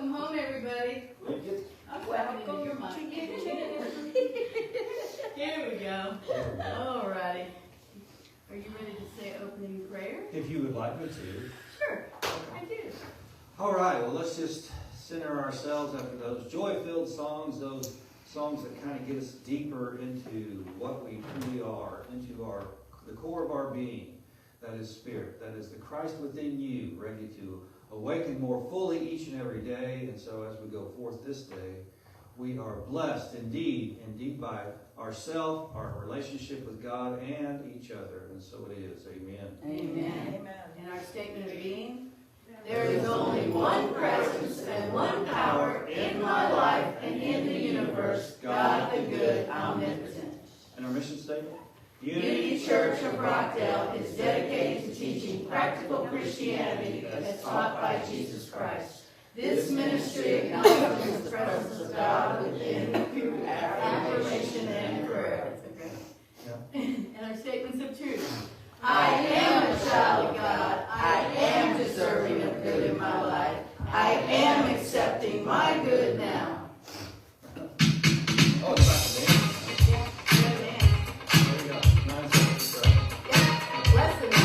Welcome home, everybody. Welcome to your mic. Here we go. All righty. Are you ready to say opening prayer? If you would like me to. Sure, I do. All right, well, let's just center ourselves after those joy-filled songs, those songs that kind of get us deeper into what we truly are, into the core of our being. That is spirit. That is the Christ within you, ready to awaken more fully each and every day. And so as we go forth this day, we are blessed indeed by ourselves, our relationship with God, and each other. And so it is. Amen. Amen. Amen. In our statement of being, there is only one presence and one power in my life and in the universe, God the good, omnipotent. And our mission statement? Unity Church of Rockdale is dedicated to teaching practical Christianity as taught by Jesus Christ. This ministry acknowledges the presence of God within through affirmation and prayer. And our statements of truth. I am a child of God. I am deserving of good in my life. I am accepting my good now. Oh, it's about to dance. There we go. 9 seconds, right? Less than 9.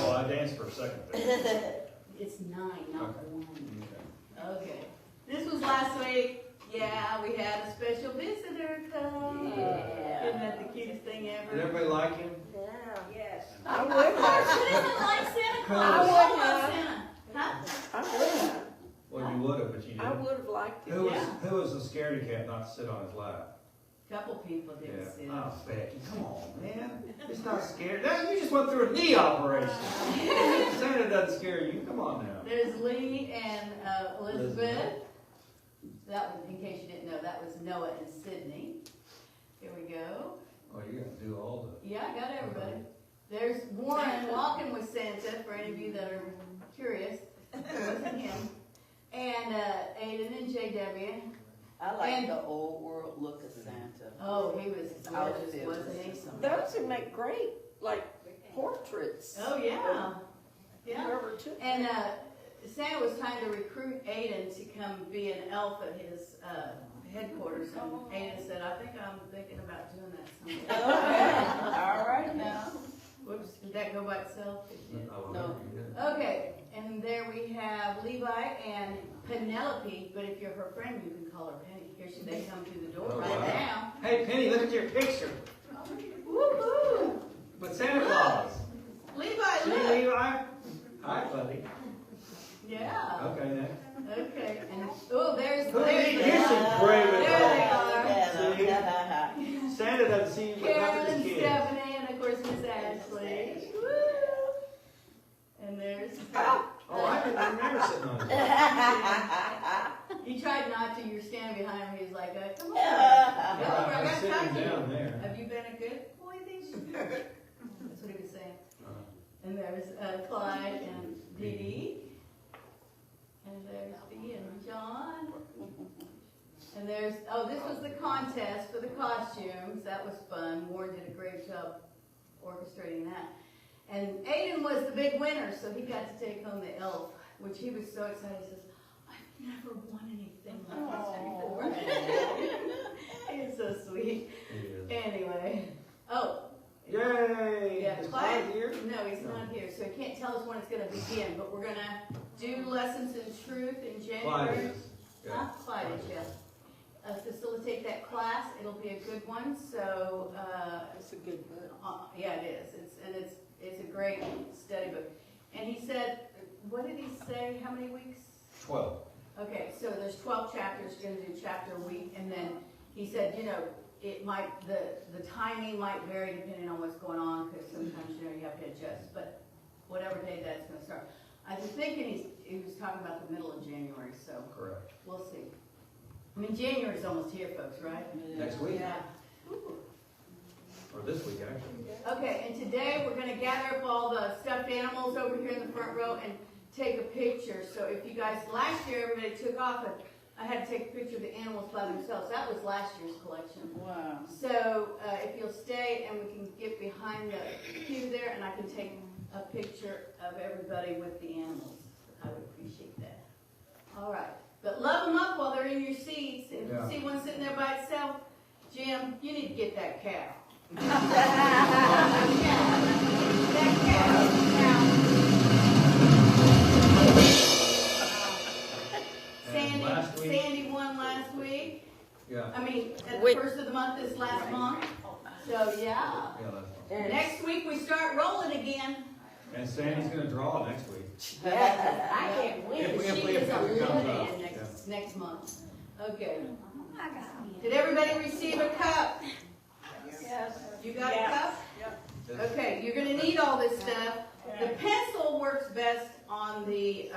Oh, I danced for a second there. It's 9, not Okay. 1. Okay. This was last week. Yeah, we had a special visitor come. Yeah. Isn't that the cutest thing ever? Did everybody like him? Yeah. Yes. I would have. Who doesn't like Santa Claus? I would love have. Santa. Huh? I would have. Well, you would have, but you didn't. I would have liked it. Who was the scaredy cat not to sit on his lap? Couple people didn't see it. Oh, Becky, come on, man. It's not scary. You just went through a knee operation. Santa doesn't scare you. Come on now. There's Lee and Elizabeth. That was, in case you didn't know, that was Noah and Sydney. Here we go. Oh, you're going to do all the... Yeah, I got everybody. There's Warren walking with Santa, for any of you that are curious. It wasn't him. And Aiden and JW. I like the old world look of Santa. Oh, he was gorgeous, wasn't he? Those would make great, like, portraits. Oh, yeah. Yeah. Whoever took And Santa was trying to recruit Aiden to come be an elf at his headquarters. And Aiden said, I think I'm thinking about doing that someday. Okay. All right now. Whoops, did that go by itself? No. Okay, and there we have Levi and Penelope, but if you're her friend, you can call her Penny. Here they come through the door right now. Hey, Penny, look at your picture. Woohoo! With Santa Claus. Levi, See, look! Levi? Hi, buddy. Yeah. Okay, next. Okay, and there's You're so brave There at they are. all. Santa doesn't see you with Karen nothing and as kids. Stephanie, and of course Miss Ashley. Woo! And there's. Oh, I didn't remember sitting on it. You tried not to. You're standing behind him. He's like, come on. Yeah. Come over, I I'm got sitting time for down you. there. Have you been a good boy this year? That's what he was saying. And there's Clyde and Dee Dee. And there's Dee and John. And there's, this was the contest for the costumes. That was fun. Warren did a great job orchestrating that. And Aiden was the big winner, so he got to take home the elf, which he was so excited. He says, I've never won anything like this before. He is so sweet. He is. Anyway. Yay! Yeah, Is Clyde Clyde here? No, he's not here, so he can't tell us when it's going to begin. But we're going to do lessons in truth in Clyde January. is. Yeah. Clyde is, yeah. Facilitate that class. It'll be a good one. So It's a good book. yeah, it is. It's a great study book. And he said, what did he say? How many weeks? 12. Okay, so there's 12 chapters. You're going to do chapter a week, and then he said, it might the timing might vary depending on what's going on, because sometimes you have to adjust. But whatever day that's going to start, I was thinking he was talking about the middle of January. So Correct. we'll see. I mean, January's almost here, folks, right? Next week. Yeah. Or this week, actually. Okay, and today we're going to gather up all the stuffed animals over here in the front row and take a picture. So if you guys, last year everybody took off, and I had to take a picture of the animals by themselves. That was last year's collection. Wow. So if you'll stay and we can get behind the pew there, and I can take a picture of everybody with the animals. I would appreciate that. see one sitting there by itself? Jim, you need to get that cow. That And last cow. week- Sandy won last week. Yeah. I mean, at the Wait. first of the month is last month. So, yeah. Yeah, that's fine. Next week we start rolling again. And Sandy's gonna draw next week. Yeah, I can't win. If She we- is if a it comes little up, in next month. Okay. Did everybody receive a cup? Yes. You got a cup? Okay, you're gonna need all this stuff. The pencil works best on the,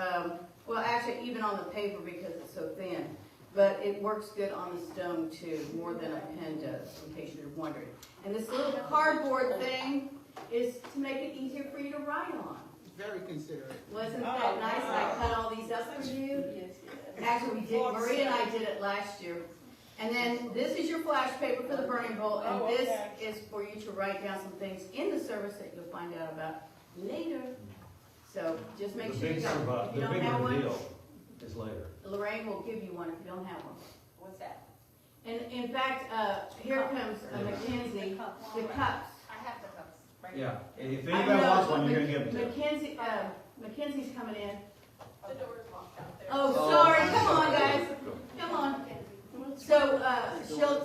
well, actually, even on the paper because it's so thin. But it works good on the stone too, more than a pen does, in case you're wondering. And this little cardboard thing is to make it easier for you to write on. Very considerate. Wasn't that nice? I cut all these up for you. Actually, we did, Maria and I did it last year. And then this is your flash paper for the burning bowl, and this is for you to write down some things in the service that you'll find out about later. So just make The sure you big got it. survive, If the you don't big have one, reveal is later. Lorraine will give you one if you don't have one. What's that? And in fact, here comes Mackenzie, the cups. I have the cups. Right Yeah, if I anybody know, wants one, but you're gonna give it to them. Mackenzie's coming in. The door is locked out there. Oh, sorry, come on, guys, come on. So,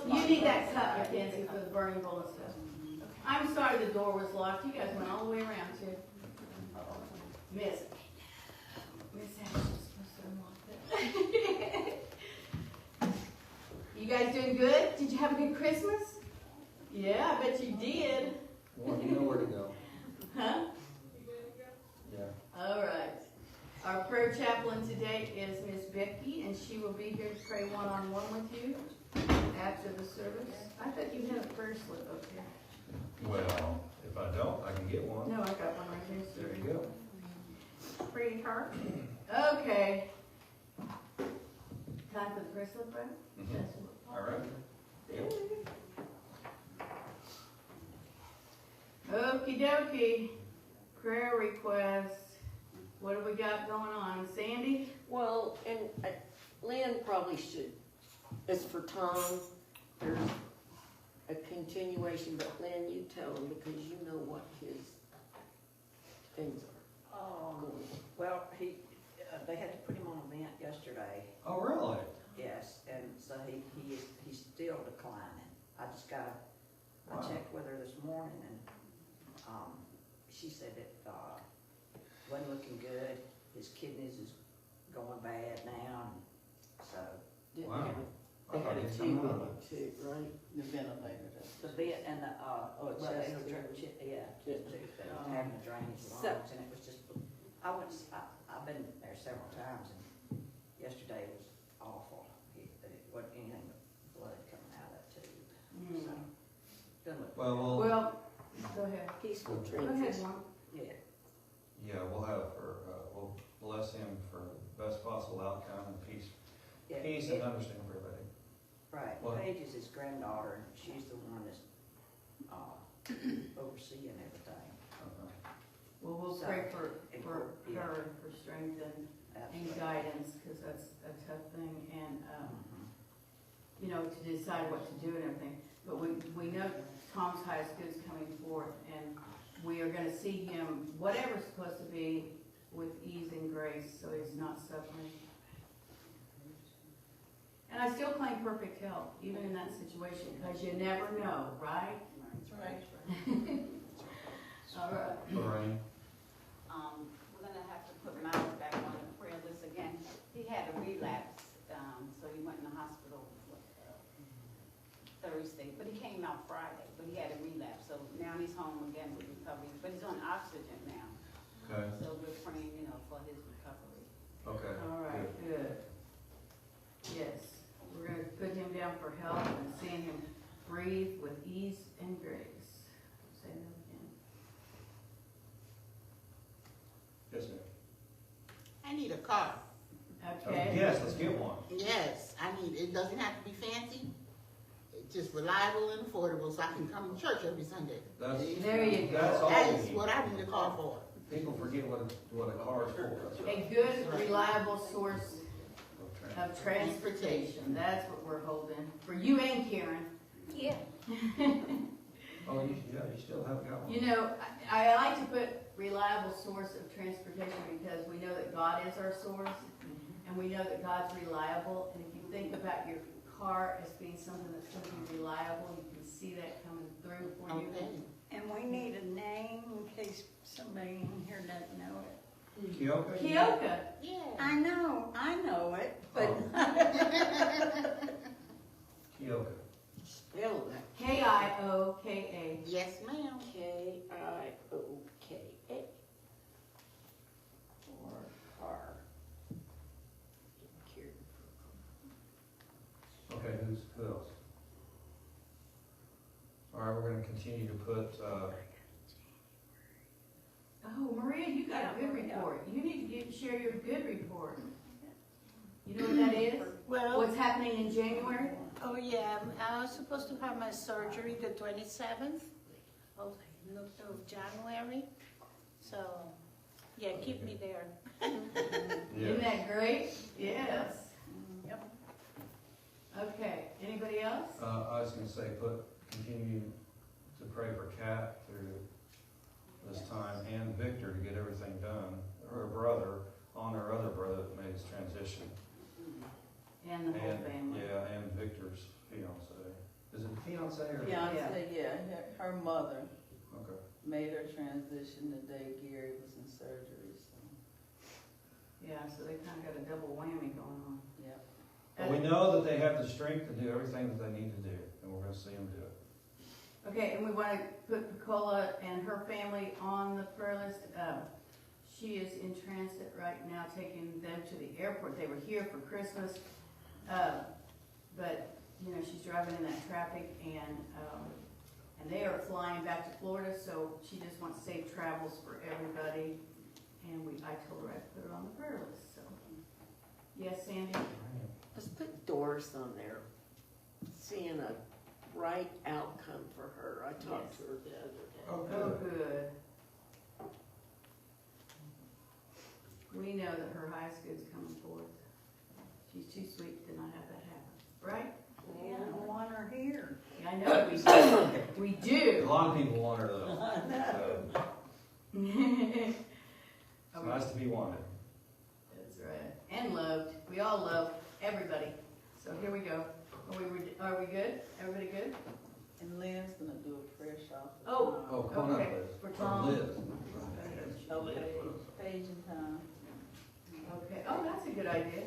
you need that cup, Mackenzie, for the burning bowl and stuff. I'm sorry the door was locked, you guys went all the way around too. Miss Ashley's supposed to unlock that. You guys doing good? Did you have a good Christmas? Yeah, I bet you did. Well, you know where to go. Huh? Yeah. All right. Our prayer chaplain today is Miss Becky, and she will be here to pray one-on-one with you after the service. I thought you had a prayer slip up here. Well, if I don't, I can get one. No, I got one right here, There sir. you go. Pretty heart. Okay. Time for the prayer slip, right? Mhm. That's what- All right. Okie dokie. Prayer requests. What do we got going on? Sandy? Well, and Lynn probably should, as for Tom, there's a continuation, but Lynn, you tell him because you know what his things are. Well, they had to put him on a vent yesterday, Oh, really? yes, and so he's still declining. I Wow. checked with her this morning and, she said that, wasn't looking good. His kidneys is going bad now, and so Didn't Wow. have it. They I thought had a he'd tube come on out. it too, right? The ventilator does. the vent and the, Oh, well, chest they were tube. chest tube, they were having a drainage So- lungs, and it was just, I've been there several times, and yesterday was awful. It wasn't anything but blood coming out of that tube, so, doesn't look. Well, Well, go ahead. Peaceful Go ahead, transition. Mom. Yeah, yeah, we'll have her, we'll bless him for the best possible outcome and peace yeah. and understanding for everybody. Right, What? Paige is his granddaughter, and she's the one that's, overseeing everything. Well, we'll So, pray for and her, for strength and Absolutely. guidance, because that's a tough thing, and, Mhm. you know, to decide what to do and everything. But we know Tom's highest good is coming forth, and we are gonna see him, whatever's supposed to be, with ease and grace, so he's not suffering. And I still claim perfect health, even in that situation, because you never know, right? That's right. All right. Lorraine? We're gonna have to put Miles back on the prayer list again. He had a relapse, so he went in the hospital Thursday, but he came out Friday, but he had a relapse, so now he's home again with recovery, but he's on oxygen now. Okay, So we're praying, for his recovery. okay. All right, good. Yes, we're gonna put him down for health and seeing him breathe with ease and grace. Say that again. Yes, ma'am. I need a car. Okay. Yes, let's get one. Yes, it doesn't have to be fancy. It's just reliable and affordable so I can come to church every Sunday. That's, There you go. that's all That's we need. what I need a car for. People forget what a car is for. A good, reliable source Of of transportation. That's what we're holding, for you and Karen. Yeah. Oh, you still haven't got one? You know, I like to put reliable source of transportation because we know that God is our source, and we know that God's reliable, and if you think about your car as being something that's going to be reliable, you can see that coming through for you. Okay. And we need a name in case somebody in here doesn't know it. Kyoka? Kyoka. Yeah. I know it, but Kyoka. Spell that. Kioka. Yes, ma'am. Kioka. Or car. Okay, who else? All right, we're gonna continue to put, Oh, Maria, you got a good report. You need to share your good report. You know what that is? well, What's happening in January? oh yeah, I was supposed to have my surgery the 27th of January. So, yeah, keep me there. Isn't that great? Yes. Yep. Okay, anybody else? I was gonna say, continue to pray for Kat through this time, and Victor to get everything done, her brother, on her other brother that made his transition. And the whole And, family. yeah, and Victor's fiance. Is it fiance or? Fiance, yeah, her mother Okay. made her transition the day Gary was in surgery, so, Yeah, so they kind of got a double whammy going on. yeah. But we know that they have the strength to do everything that they need to do, and we're gonna see them do it. Okay, and we want to put Picola and her family on the prayer list. She is in transit right now, taking them to the airport. They were here for Christmas, but you know she's driving in that traffic, and they are flying back to Florida. So she just wants safe travels for everybody. And I told her I'd put her on the prayer list. So yes, Sandy. Let's put Doris on there. Seeing a right outcome for her. I talked to her the other day. Oh, good. We know that her highest good's coming forth. She's too sweet to not have that happen, right? Yeah, I want her here. Yeah, I know we do. We A do. lot of people want her though. So, it's nice to be wanted. That's right. And loved. We all love everybody. So here we go. Are we good? Everybody good? And Lynn's gonna do a prayer shop. Oh, Oh, come on up, Okay, Liz. for Or Tom. Liz. Okay, Paige and Tom. Okay. Oh, that's a good idea.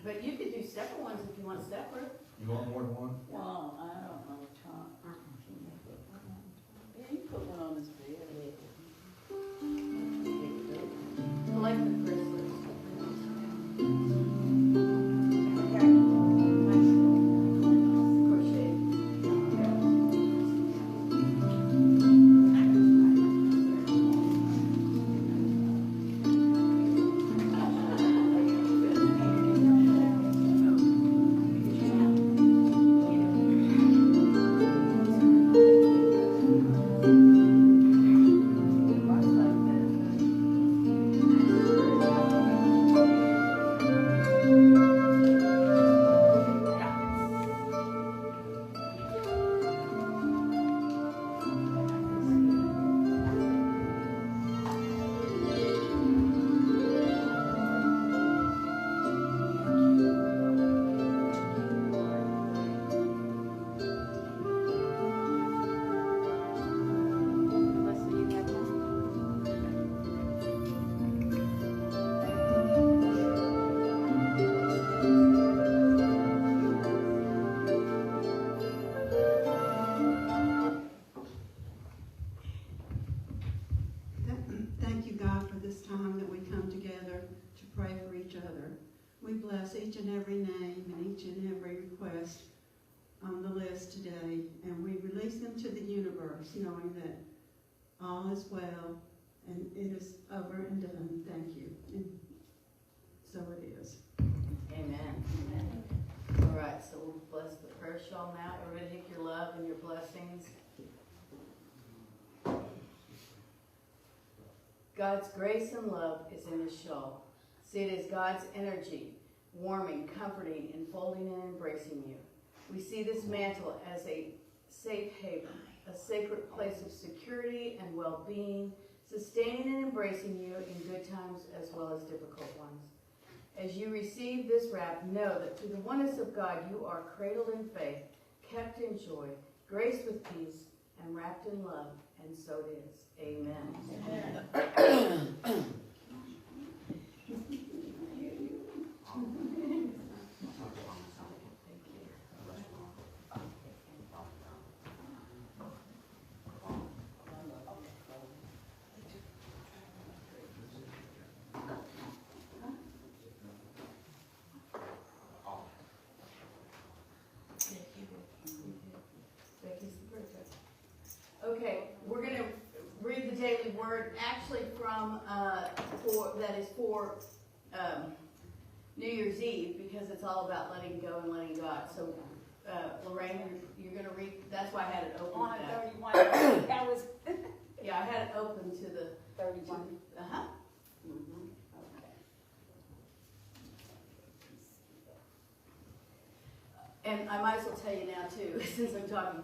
But you could do separate ones if you want separate. You want more than one? Well, I don't know, Tom. Yeah, you put one on this bed. Collect the Christmas. Thank you, God, for this time that we come together to pray for each other. We bless each and every name and each and every request on the list today, and we release them to the universe, knowing that all is well and it is over and done. Thank you. And so it is. Amen. Amen. All right, so we'll bless the prayer shawl now. Everybody take your love and your blessings. God's grace and love is in the shawl. See, it is God's energy warming, comforting, enfolding, and embracing you. We see this mantle as a safe haven, a sacred place of security and well-being, sustaining and embracing you in good times as well as difficult ones. As you receive this wrap, know that through the oneness of God, you are cradled in faith, kept in joy, graced with peace, and wrapped in love, and so it is. Amen. Okay, we're going to read the daily word, actually from for New Year's Eve, because it's all about letting go and letting God. So, Lorraine, you're going to read. That's why I had it open. On to that. 31, that was Yeah, I had it open to the 31. Uh-huh. Okay. And I might as well tell you now too, since I'm talking.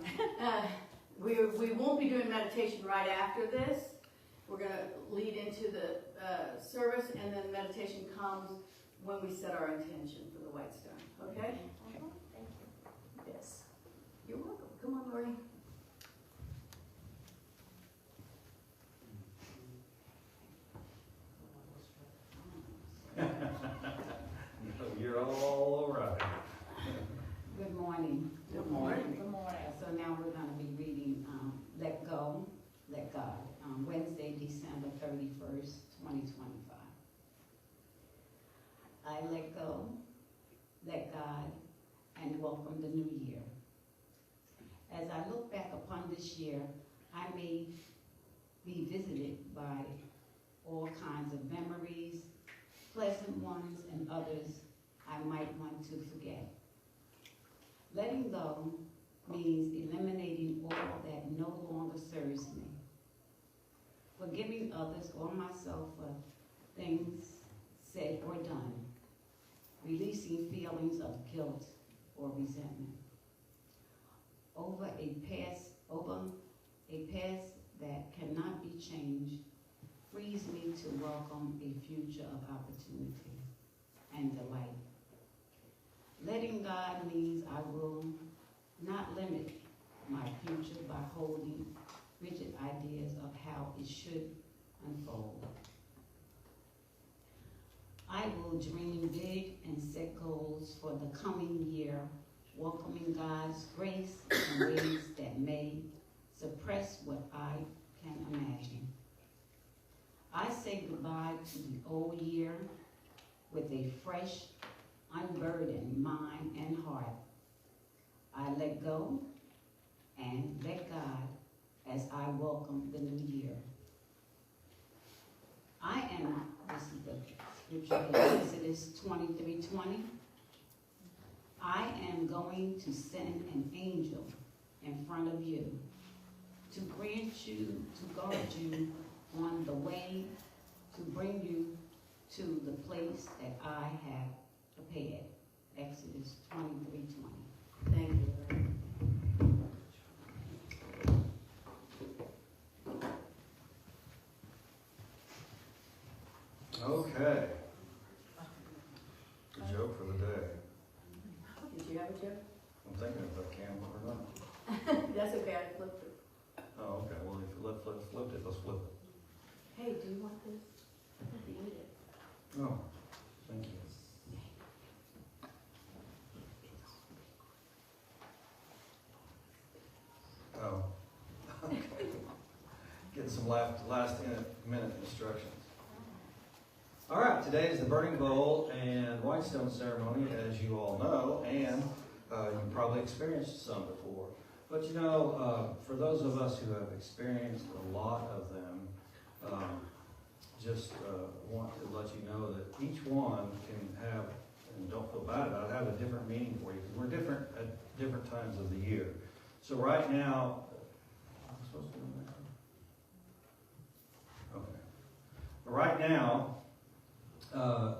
We won't be doing meditation right after this. We're going to lead into the service, and then meditation comes when we set our intention for the White Stone. Okay? Thank you. Yes. You're welcome. Come on, Lori. You're all right. Good morning. Good morning. Good morning. So now we're going to be reading Let Go, Let God, Wednesday, December 31st, 2025. I let go, let God, and welcome the new year. As I look back upon this year, I may be visited by all kinds of memories, pleasant ones and others I might want to forget. Letting go means eliminating all that no longer serves me. Forgiving others or myself for things said or done. Releasing feelings of guilt or resentment. Over a past that cannot be changed frees me to welcome a future of opportunity and delight. Letting God means I will not limit my future by holding rigid ideas of how it should unfold. I will dream big and set goals for the coming year, welcoming God's grace in ways that may suppress what I can imagine. I say goodbye to the old year with a fresh, unburdened mind and heart. I let go and let God as I welcome the new year. This is the scripture in Exodus 23:20. I am going to send an angel in front of you to grant you, to guard you on the way, to bring you to the place that I have prepared. Exodus 23:20. Thank you, Lori. Okay. The joke for the day. Did you have a joke? I'm thinking if I can or not. That's okay, I flipped it. Oh, okay. Well, if you flipped it, let's flip it. Hey, do you want this? Eat it. Oh, thank you. Oh. Okay. Getting some last minute instructions. All right, today is the burning bowl and whitestone ceremony, as you all know, and you've probably experienced some before. But you know, for those of us who have experienced a lot of them, just want to let you know that each one can have, and don't feel bad about it, have a different meaning for you, because we're different at different times of the year. So right now, am I supposed to do that? Okay. Right now,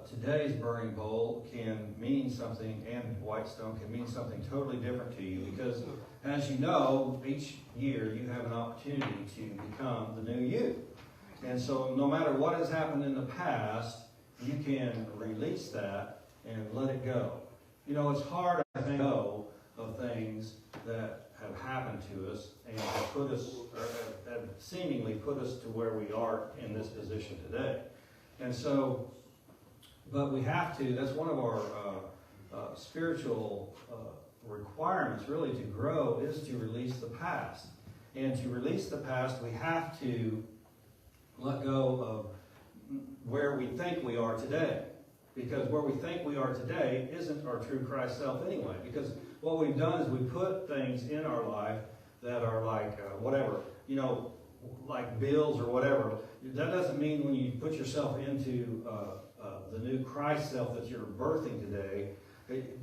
today's burning bowl can mean something, and white stone can mean something totally different to you, because as you know, each year you have an opportunity to become the new you. And so no matter what has happened in the past, you can release that and let it go. You know, it's hard to let go of things that have happened to us and have put us, or have seemingly put us to where we are in this position today. And so, but we have to, that's one of our spiritual requirements really to grow, is to release the past. And to release the past, we have to let go of where we think we are today. Because where we think we are today isn't our true Christ self anyway. Because what we've done is we put things in our life that are like whatever, you know, like bills or whatever. That doesn't mean when you put yourself into the new Christ self that you're birthing today, it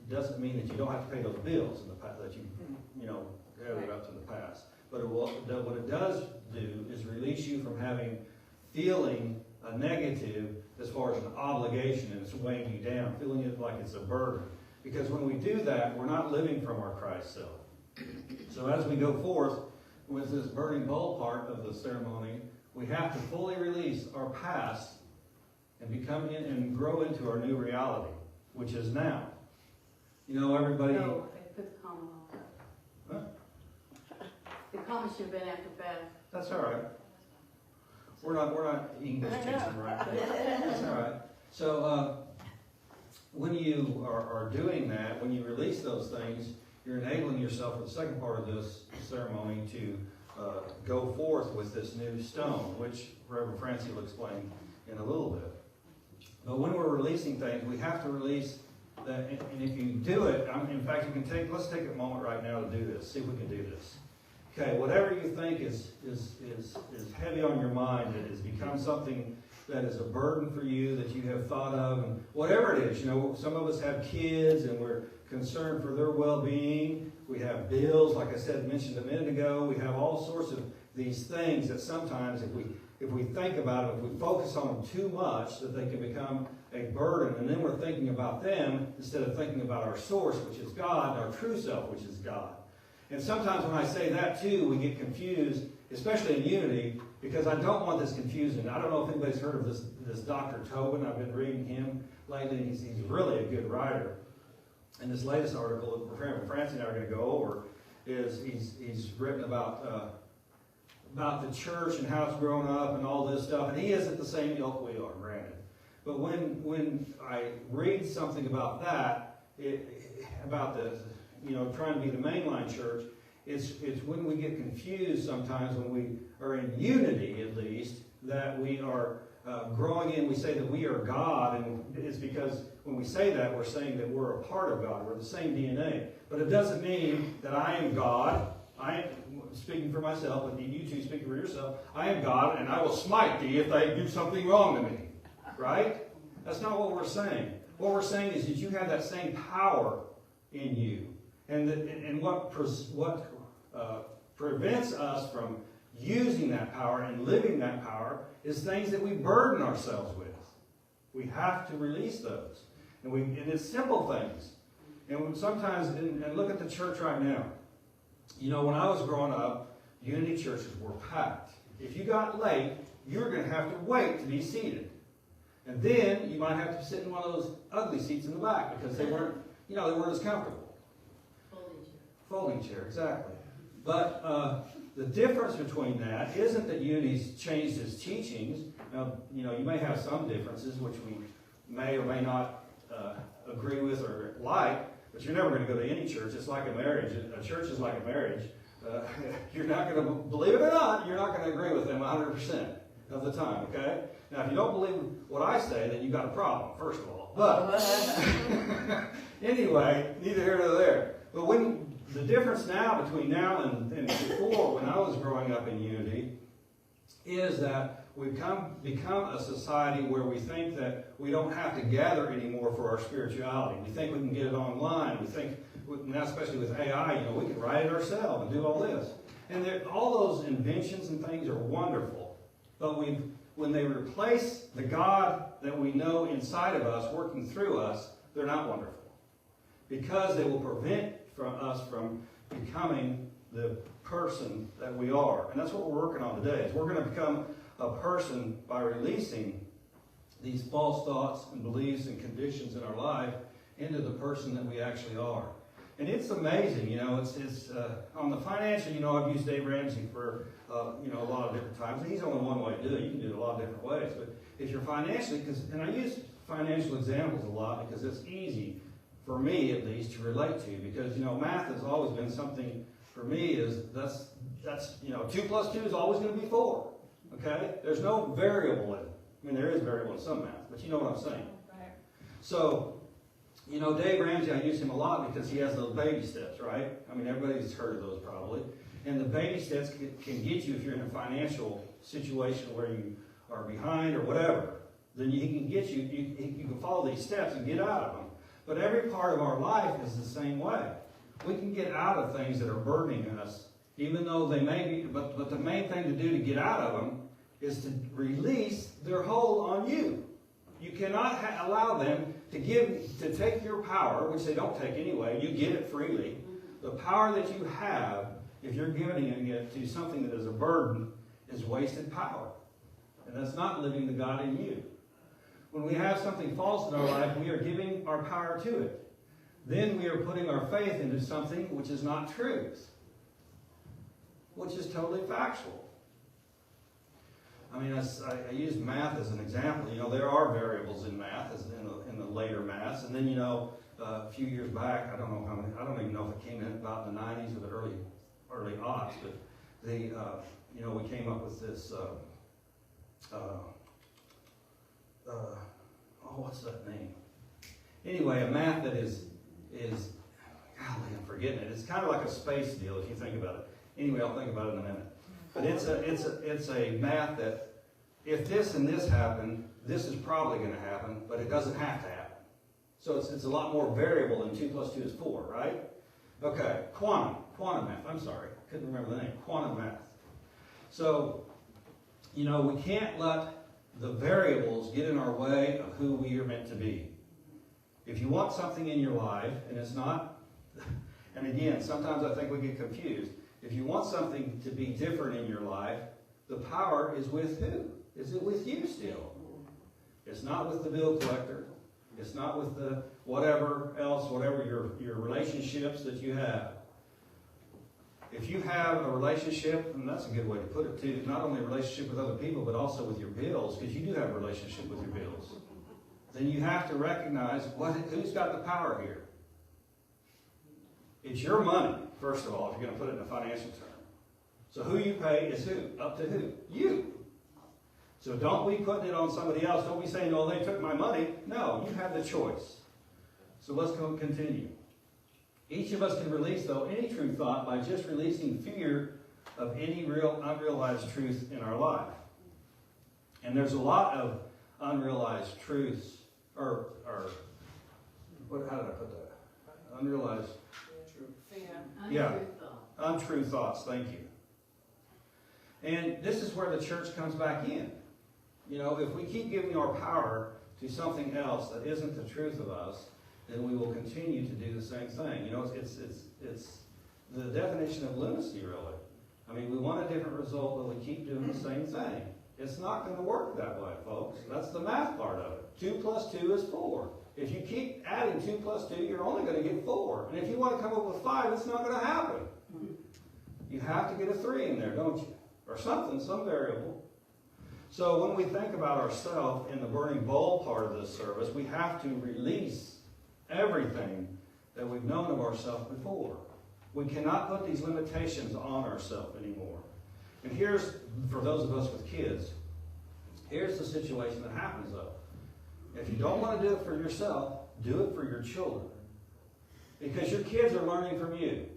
doesn't mean that you don't have to pay those bills in the past, that you know, gathered up to the past. But what it does do is release you from feeling a negative as far as an obligation, and it's weighing you down, feeling it like it's a burden. Because when we do that, we're not living from our Christ self. So as we go forth with this burning bowl part of the ceremony, we have to fully release our past and become in and grow into our new reality, which is now. You know, everybody... No, I put the comma on. Huh? The comma should have been after fast. That's all right. We're not English teaching, right? That's all right. So when you are doing that, when you release those things, you're enabling yourself for the second part of this ceremony to go forth with this new stone, which Reverend Francie will explain in a little bit. But when we're releasing things, we have to release that. And if you do it, in fact, you can let's take a moment right now to do this. See if we can do this. Okay, whatever you think is heavy on your mind, that has become something that is a burden for you, that you have thought of, and whatever it is. You know, some of us have kids and we're concerned for their well-being. We have bills, like I said, mentioned a minute ago. We have all sorts of these things that sometimes if we think about it, if we focus on them too much, that they can become a burden. And then we're thinking about them instead of thinking about our source, which is God, and our true self, which is God. And sometimes when I say that too, we get confused, especially in unity, because I don't want this confusion. I don't know if anybody's heard of this Dr. Tobin. I've been reading him lately. He's really a good writer. And this latest article that Reverend Francie and I are going to go over is he's written about the church and how it's grown up and all this stuff. And he isn't the same ilk we are, granted. But when I read something about that, about the trying to be the mainline church, it's when we get confused sometimes, when we are in unity at least, that we are growing in. We say that we are God, and it's because when we say that, we're saying that we're a part of God. We're the same DNA. But it doesn't mean that I am God. I am speaking for myself, but you two speak for yourself. I am God, and I will smite thee if they do something wrong to me. Right? That's not what we're saying. What we're saying is that you have that same power in you. And what prevents us from using that power and living that power is things that we burden ourselves with. We have to release those. And it's simple things. And sometimes, and look at the church right now. You know, when I was growing up, unity churches were packed. If you got late, you're going to have to wait to be seated. And then you might have to sit in one of those ugly seats in the back because they weren't as comfortable. Folding chair, exactly. But the difference between that isn't that Unity's changed its teachings. Now, you may have some differences which we may or may not agree with or like, but you're never going to go to any church. It's like a marriage. A church is like a marriage. You're not going to, believe it or not, you're not going to agree with them 100% of the time, okay? Now, if you don't believe what I say, then you've got a problem, first of all. But anyway, neither here nor there. But the difference now between now and before, when I was growing up in unity, is that we've become a society where we think that we don't have to gather anymore for our spirituality. We think we can get it online. We think, now especially with AI, we can write it ourselves and do all this. And all those inventions and things are wonderful. But we've when they replace the God that we know inside of us, working through us, they're not wonderful. Because they will prevent us from becoming the person that we are. And that's what we're working on today. Is we're going to become a person by releasing these false thoughts and beliefs and conditions in our life into the person that we actually are. And it's amazing, you know, it's on the financial, you know, I've used Dave Ramsey for, you know, a lot of different times. He's only one way to do it. You can do it a lot of different ways. But if you're financially, and I use financial examples a lot because it's easy, for me at least, to relate to. Because, you know, math has always been something, for me, that's you know, 2 plus 2 is always going to be 4. Okay? There's no variable in it. I mean, there is variable in some math, but you know what I'm saying. So, you know, Dave Ramsey, I use him a lot because he has those baby steps, right? I mean, everybody's heard of those probably. And the baby steps can get you if you're in a financial situation where you are behind or whatever. Then he can get you, you can follow these steps and get out of them. But every part of our life is the same way. We can get out of things that are burdening us, even though they may be, but the main thing to do to get out of them is to release their hold on you. You cannot allow them to take your power, which they don't take anyway. You get it freely. The power that you have, if you're giving it to something that is a burden, is wasted power. And that's not living the God in you. When we have something false in our life, we are giving our power to it. Then we are putting our faith into something which is not truth, which is totally factual. I mean, I use math as an example. You know, there are variables in math, as in the later maths. And then, you know, a few years back, I don't know how many, I don't even know if it came in about in the 90s or the early aughts, but you know, we came up with this, what's that name? Anyway, a math that is, golly, I'm forgetting it. It's kind of like a space deal if you think about it. Anyway, I'll think about it in a minute. But it's a math that if this and this happen, this is probably going to happen, but it doesn't have to happen. So it's a lot more variable than 2 plus 2 is 4, right? Okay, quantum math. I'm sorry, couldn't remember the name. Quantum math. So, you know, we can't let the variables get in our way of who we are meant to be. If you want something in your life, and it's not, and again, sometimes I think we get confused. If you want something to be different in your life, the power is with who? Is it with you still? It's not with the bill collector. It's not with the whatever else, whatever your relationships that you have. If you have a relationship, and that's a good way to put it too, not only a relationship with other people, but also with your bills, because you do have a relationship with your bills, then you have to recognize who's got the power here. It's your money, first of all, if you're going to put it in a financial term. So who you pay is who? Up to who? You. So don't be putting it on somebody else. Don't be saying, oh, they took my money. No, you have the choice. So let's continue. Each of us can release, though, any true thought by just releasing fear of any real unrealized truth in our life. And there's a lot of unrealized truths, how did I put that? Unrealized. Yeah, untrue thoughts, thank you. And this is where the church comes back in. You know, if we keep giving our power to something else that isn't the truth of us, then we will continue to do the same thing. You know, it's the definition of lunacy, really. I mean, we want a different result, but we keep doing the same thing. It's not going to work that way, folks. That's the math part of it. 2 plus 2 is 4. If you keep adding 2 plus 2, you're only going to get 4. And if you want to come up with 5, it's not going to happen. You have to get a 3 in there, don't you? Or something, some variable. So when we think about ourselves in the burning bowl part of this service, we have to release everything that we've known of ourselves before. We cannot put these limitations on ourselves anymore. And here's, for those of us with kids, here's the situation that happens though. If you don't want to do it for yourself, do it for your children. Because your kids are learning from you.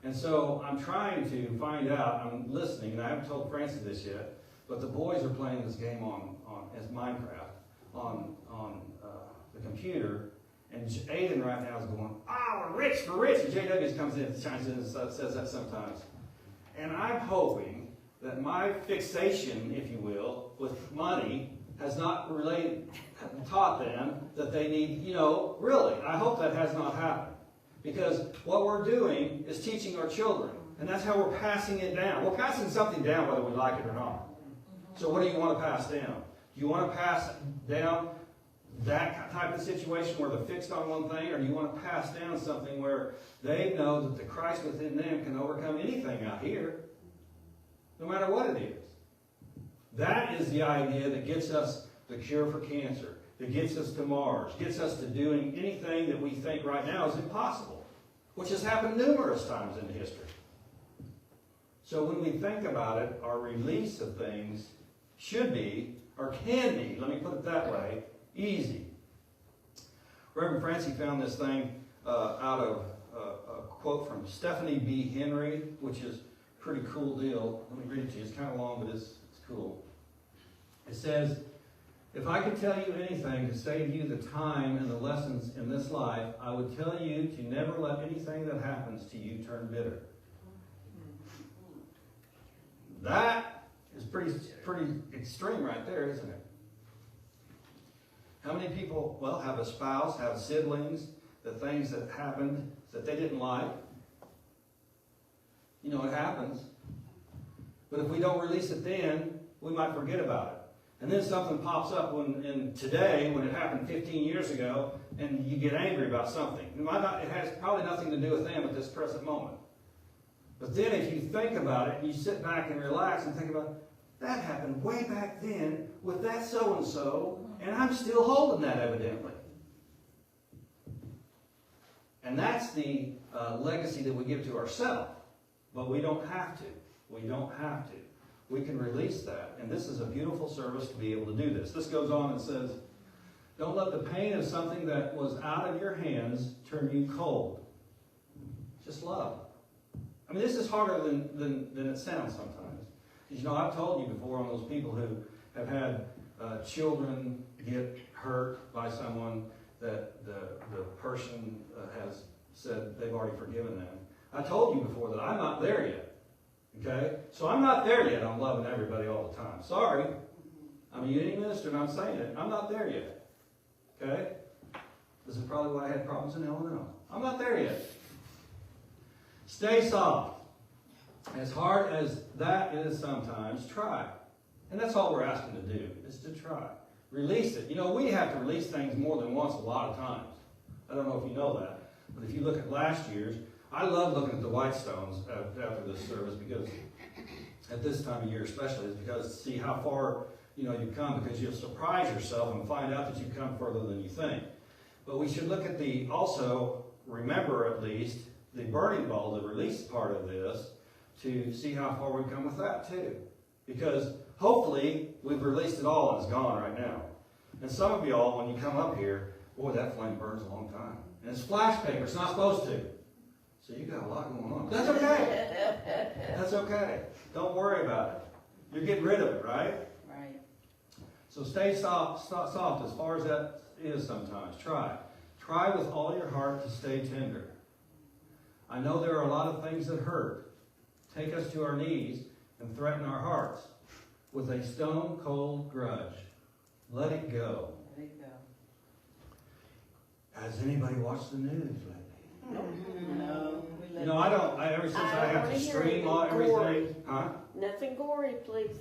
And so I'm trying to find out, I'm listening, and I haven't told Francie this yet, but the boys are playing this game as Minecraft on the computer, and Aiden right now is going, we're rich for rich, and JW comes in and chimes in and says that sometimes. And I'm hoping that my fixation, if you will, with money has not taught them that they need, really, I hope that has not happened. Because what we're doing is teaching our children. And that's how we're passing it down. We're passing something down whether we like it or not. So what do you want to pass down? Do you want to pass down that type of situation where they're fixed on one thing, or do you want to pass down something where they know that the Christ within them can overcome anything out here, no matter what it is? That is the idea that gets us the cure for cancer, that gets us to Mars, gets us to doing anything that we think right now is impossible, which has happened numerous times in history. So when we think about it, our release of things should be, or can be, let me put it that way, easy. Reverend Francie found this thing out of a quote from Stephanie B. Henry, which is a pretty cool deal. Let me read it to you. It's kind of long, but it's cool. It says, "If I could tell you anything to save you the time and the lessons in this life, I would tell you to never let anything that happens to you turn bitter." That is pretty extreme right there, isn't it? How many people, have a spouse, have siblings, the things that happened that they didn't like? It happens. But if we don't release it then, we might forget about it. And then something pops up today when it happened 15 years ago, and you get angry about something. It has probably nothing to do with them at this present moment. But then if you think about it, and you sit back and relax and think about, that happened way back then with that so-and-so, and I'm still holding that evidently. And that's the legacy that we give to ourselves. But we don't have to. We don't have to. We can release that. And this is a beautiful service to be able to do this. This goes on and says, "Don't let the pain of something that was out of your hands turn you cold. Just love." I mean, this is harder than it sounds sometimes. Because, I've told you before on those people who have had children get hurt by someone that the person has said they've already forgiven them. I told you before that I'm not there yet. Okay? So I'm not there yet on loving everybody all the time. Sorry. I'm a union minister and I'm saying it. I'm not there yet. Okay? This is probably why I had problems in Illinois. I'm not there yet. Stay soft. As hard as that is sometimes, try. And that's all we're asking to do, is to try. Release it. We have to release things more than once a lot of times. I don't know if you know that. But if you look at last year's, I love looking at the Whitestones after this service, because at this time of year especially, is because to see how far you've come, because you'll surprise yourself and find out that you've come further than you think. But we should look at remember at least, the burning ball, the release part of this, to see how far we've come with that too. Because hopefully we've released it all and it's gone right now. And some of y'all, when you come up here, boy, that flame burns a long time. And it's flash paper, it's not supposed to. So you got a lot going on. That's okay. That's okay. Don't worry about it. You're getting rid of it, right? Right. So stay soft as far as that is sometimes. Try. Try with all your heart to stay tender. I know there are a lot of things that hurt, take us to our knees, and threaten our hearts with a stone-cold grudge. Let it go. There you go. Has anybody watched the news lately? No. Ever since I have to stream all everything. Huh? Nothing gory, please.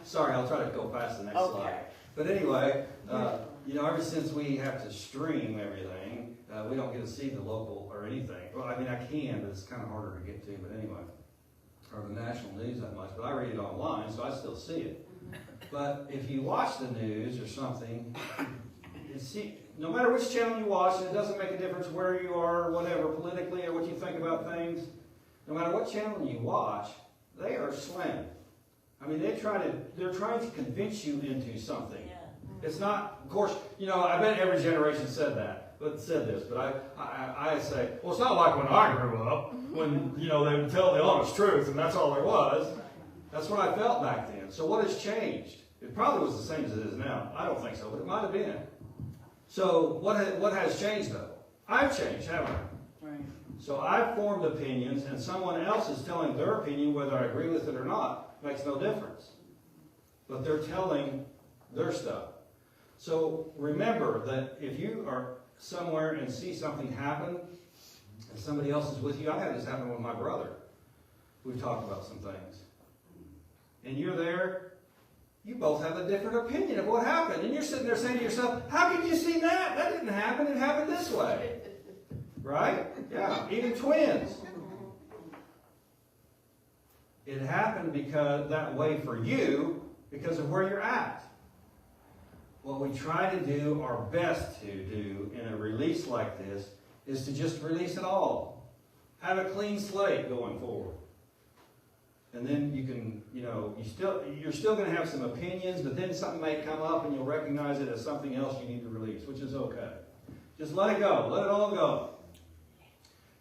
Sorry, I'll try to go past the next slide. But anyway, ever since we have to stream everything, we don't get to see the local or anything. Well, I mean, I can, but it's kind of harder to get to. But anyway, or the national news that much. But I read it online, so I still see it. But if you watch the news or something, no matter which channel you watch, it doesn't make a difference where you are or whatever, politically or what you think about things. No matter what channel you watch, they are slim. I mean, they're trying to convince you into something. Yeah. It's not, of course, I bet every generation said this, but I say, well, it's not like when I grew up, when, they would tell the honest truth, and that's all there was. That's what I felt back then. So what has changed? It probably was the same as it is now. I don't think so, but it might have been. So what has changed, though? I've changed, haven't I? Right. So I've formed opinions, and someone else is telling their opinion, whether I agree with it or not. Makes no difference. But they're telling their stuff. So remember that if you are somewhere and see something happen, and somebody else is with you, I had this happen with my brother. We've talked about some things. And you're there, you both have a different opinion of what happened. And you're sitting there saying to yourself, how could you see that? That didn't happen. It happened this way. Right? Yeah, even twins. It happened because that way for you, because of where you're at. What we try to do our best to do in a release like this is to just release it all. Have a clean slate going forward. And then you can, you're still going to have some opinions, but then something may come up and you'll recognize it as something else you need to release, which is okay. Just let it go. Let it all go.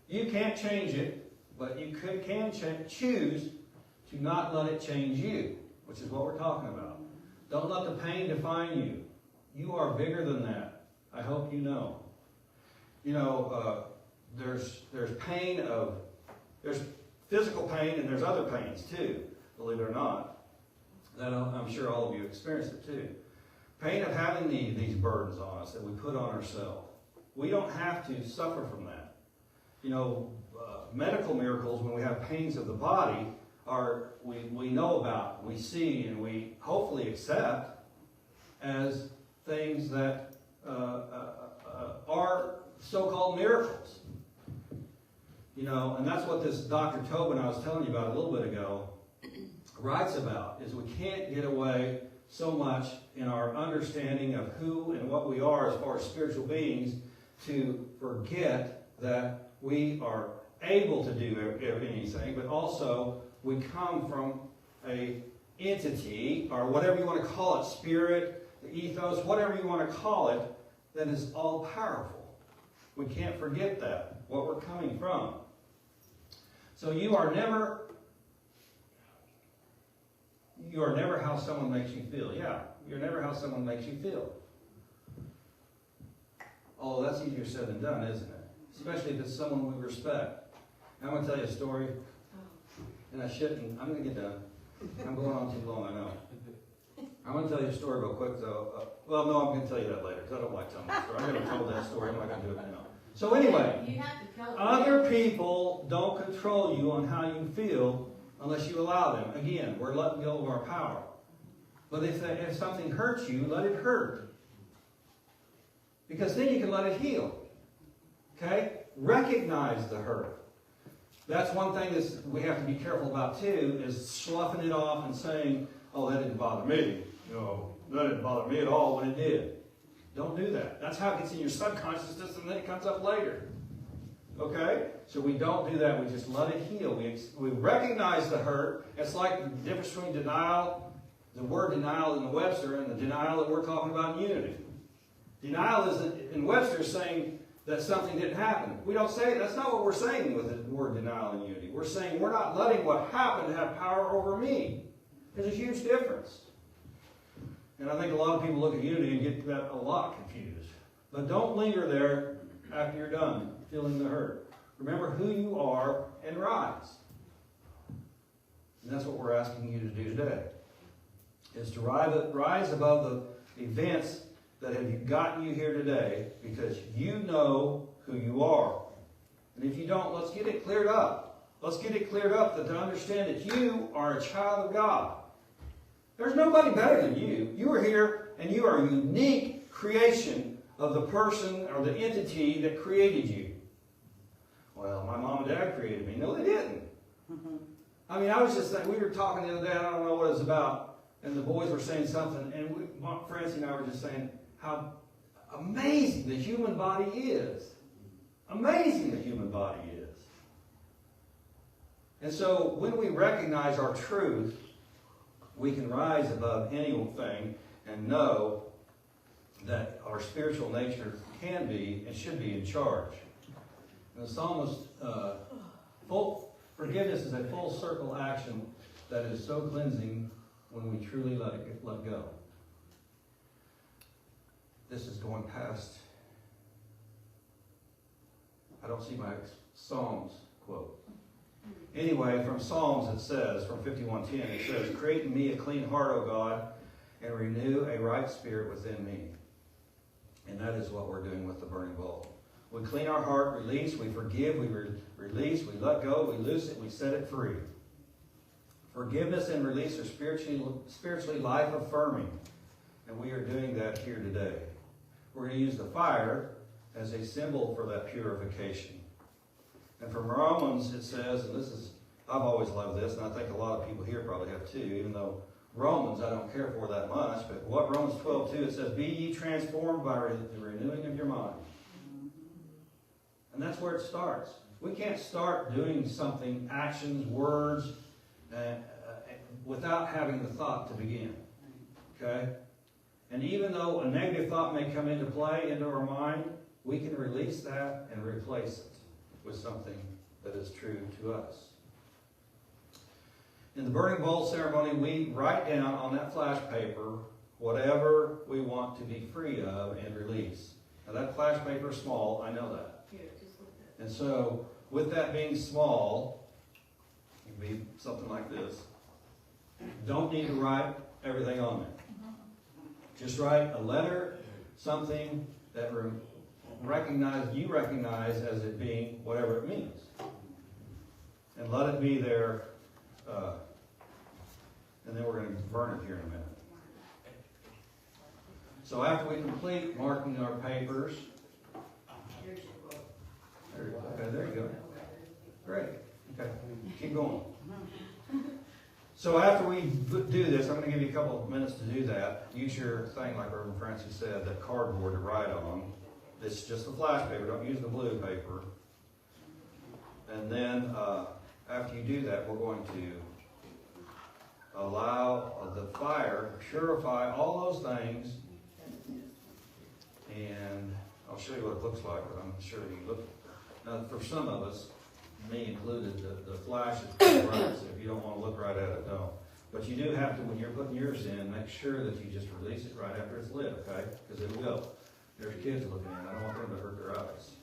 You can't change it, but you can choose to not let it change you, which is what we're talking about. Don't let the pain define you. You are bigger than that. I hope you know. There's pain there's physical pain and there's other pains too, believe it or not. That I'm sure all of you experience it too. Pain of having these burdens on us that we put on ourselves. We don't have to suffer from that. Medical miracles, when we have pains of the body, we know about, we see, and we hopefully accept as things that are so-called miracles. And that's what this Dr. Tobin I was telling you about a little bit ago writes about, is we can't get away so much in our understanding of who and what we are as far as spiritual beings to forget that we are able to do anything, but also we come from a entity, or whatever you want to call it, spirit, the ethos, whatever you want to call it, that is all powerful. We can't forget that, what we're coming from. So you are never how someone makes you feel. Yeah, you're never how someone makes you feel. Although that's easier said than done, isn't it? Especially if it's someone we respect. I'm going to tell you a story, and I shouldn't. I'm going to get done. I'm going on too long, I know. I'm going to tell you a story real quick, though. Well, no, I'm going to tell you that later, because I don't like telling that story. I've never told that story. I'm not going to do it now. So anyway, You have to tell other people don't control you on how you feel unless you allow them. Again, we're letting go of our power. But if something hurts you, let it hurt. Because then you can let it heal. Okay? Recognize the hurt. That's one thing that we have to be careful about too, is sloughing it off and saying, oh, that didn't bother me. No, that didn't bother me at all when it did. Don't do that. That's how it gets in your subconsciousness and then it comes up later. Okay? So we don't do that. We just let it heal. We recognize the hurt. It's like the difference between denial, the word denial in the Webster, and the denial that we're talking about in unity. Denial is in Webster saying that something didn't happen. We don't say, that's not what we're saying with the word denial and unity. We're saying we're not letting what happened have power over me. There's a huge difference. And I think a lot of people look at unity and get that a lot confused. But don't linger there after you're done feeling the hurt. Remember who you are and rise. And that's what we're asking you to do today. Is to rise above the events that have gotten you here today, because you know who you are. And if you don't, let's get it cleared up. Let's get it cleared up to understand that you are a child of God. There's nobody better than you. You are here, and you are a unique creation of the person or the entity that created you. Well, my mom and dad created me. No, they didn't. I mean, I was just thinking, we were talking the other day, I don't know what it was about, and the boys were saying something, and Francie and I were just saying how amazing the human body is. Amazing the human body is. And so when we recognize our truth, we can rise above anything and know that our spiritual nature can be and should be in charge. And the psalmist, forgiveness is a full circle action that is so cleansing when we truly let go. This is going past I don't see my Psalms quote. Anyway, from Psalms it says, from 51:10, it says, "Create in me a clean heart, O God, and renew a right spirit within me." And that is what we're doing with the burning bowl. We clean our heart, release, we forgive, we release, we let go, we loose it, we set it free. Forgiveness and release are spiritually life-affirming, and we are doing that here today. We're going to use the fire as a symbol for that purification. And from Romans it says, and this is, I've always loved this, and I think a lot of people here probably have too, even though Romans I don't care for that much, but what Romans 12:2, it says, "Be ye transformed by the renewing of your mind." And that's where it starts. We can't start doing something, actions, words, without having the thought to begin. Okay? And even though a negative thought may come into play, into our mind, we can release that and replace it with something that is true to us. In the burning bowl ceremony, we write down on that flash paper whatever we want to be free of and release. Now that flash paper is small, I know that. Here, just look at And so, with that being small, it can be something like this. Don't need to write everything on there. Just write a letter, something that you recognize as it being whatever it means. And let it be there, and then we're going to burn it here in a minute. So after we complete marking our papers, Here's your book. there you go. Great. Okay, keep going. So after we do this, I'm going to give you a couple of minutes to do that. Use your thing, like Reverend Francis said, that cardboard to write on. It's just the flash paper. Don't use the blue paper. And then after you do that, we're going to allow the fire to purify all those things. And I'll show you what it looks like, but I'm sure you look. Now, for some of us, me included, the flash is pretty bright, so if you don't want to look right at it, don't. But you do have to, when you're putting yours in, make sure that you just release it right after it's lit, okay? Because it will. There's kids looking in. I don't want them to hurt their eyes.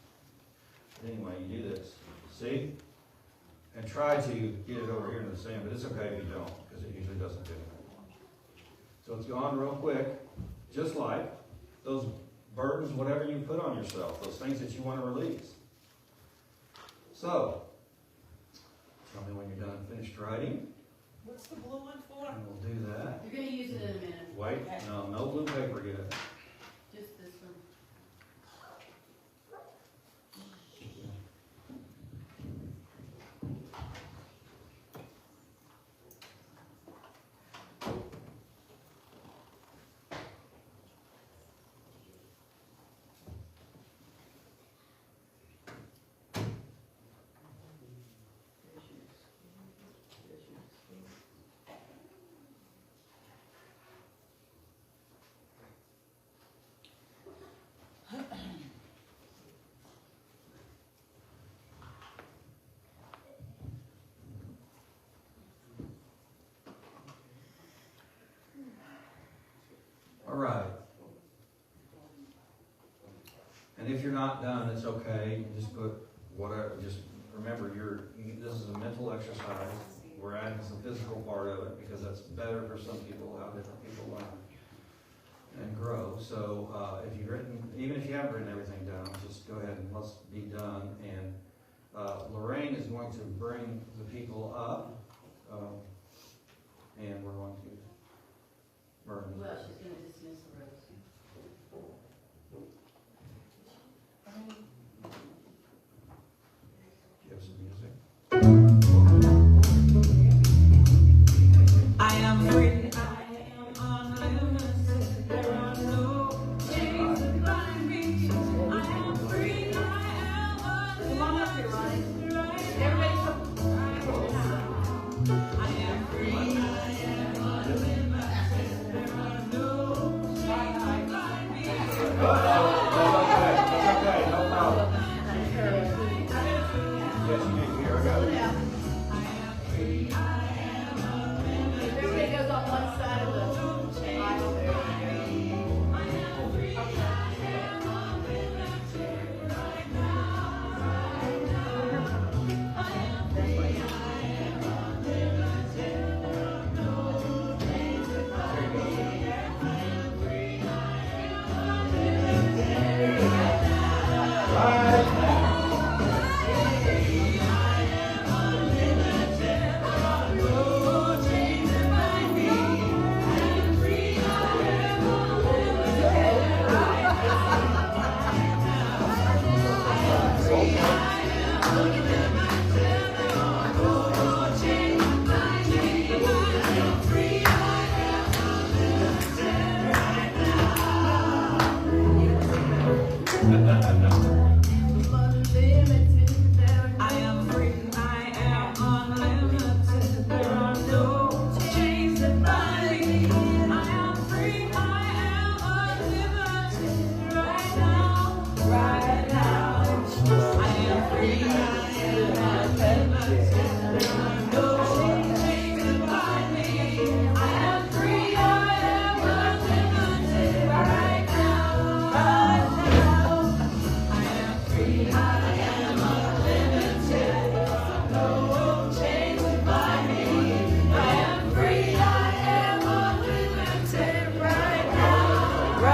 But anyway, you do this. See? And try to get it over here in the sand, but it's okay if you don't, because it usually doesn't do anything. So it's gone real quick, just like those burdens, whatever you put on yourself, those things that you want to release. So, tell me when you're done finished writing. What's the blue one for? And we'll do that. You're going to use it in a minute. Wait, no blue paper yet. Just this one. All right. And if you're not done, it's okay. Just put whatever. Just remember, this is a mental exercise. We're adding some physical part of it because that's better for some people, how different people learn and grow. So if you've written, even if you haven't written everything down, just go ahead and let's be done. And Lorraine is going to bring the people up, and we're going to burn. Well, she's going to dismiss the rose. Give some music. I am free, I am unlimited, there are no chains that bind me. I am free, I am unlimited. Come on up here, Ronnie. Everybody come. I am free, I am unlimited, there are no chains that bind me. That's okay, no problem. Yes, you do. Here, I got it. I am free, I am unlimited. Everybody goes on one side of the aisle there. I am free, I am unlimited right now. I am free, I am unlimited. There are no chains that bind me. I am free, I am unlimited. Right now, right now. I am free, I am unlimited. There are no chains that bind me. I am free, I am unlimited. Right now, right now. I am free, I am unlimited. No chains that bind me. I am free, I am unlimited. Right now, right now.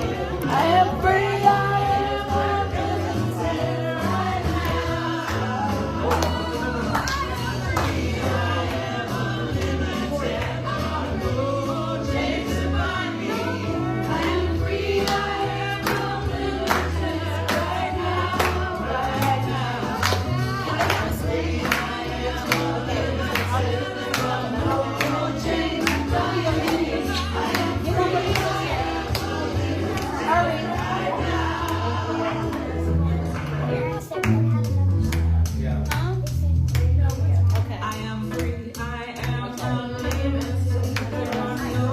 I am free, I am unlimited. No chains that bind me. I am free, I am unlimited. Right I am free, I am unlimited. There are no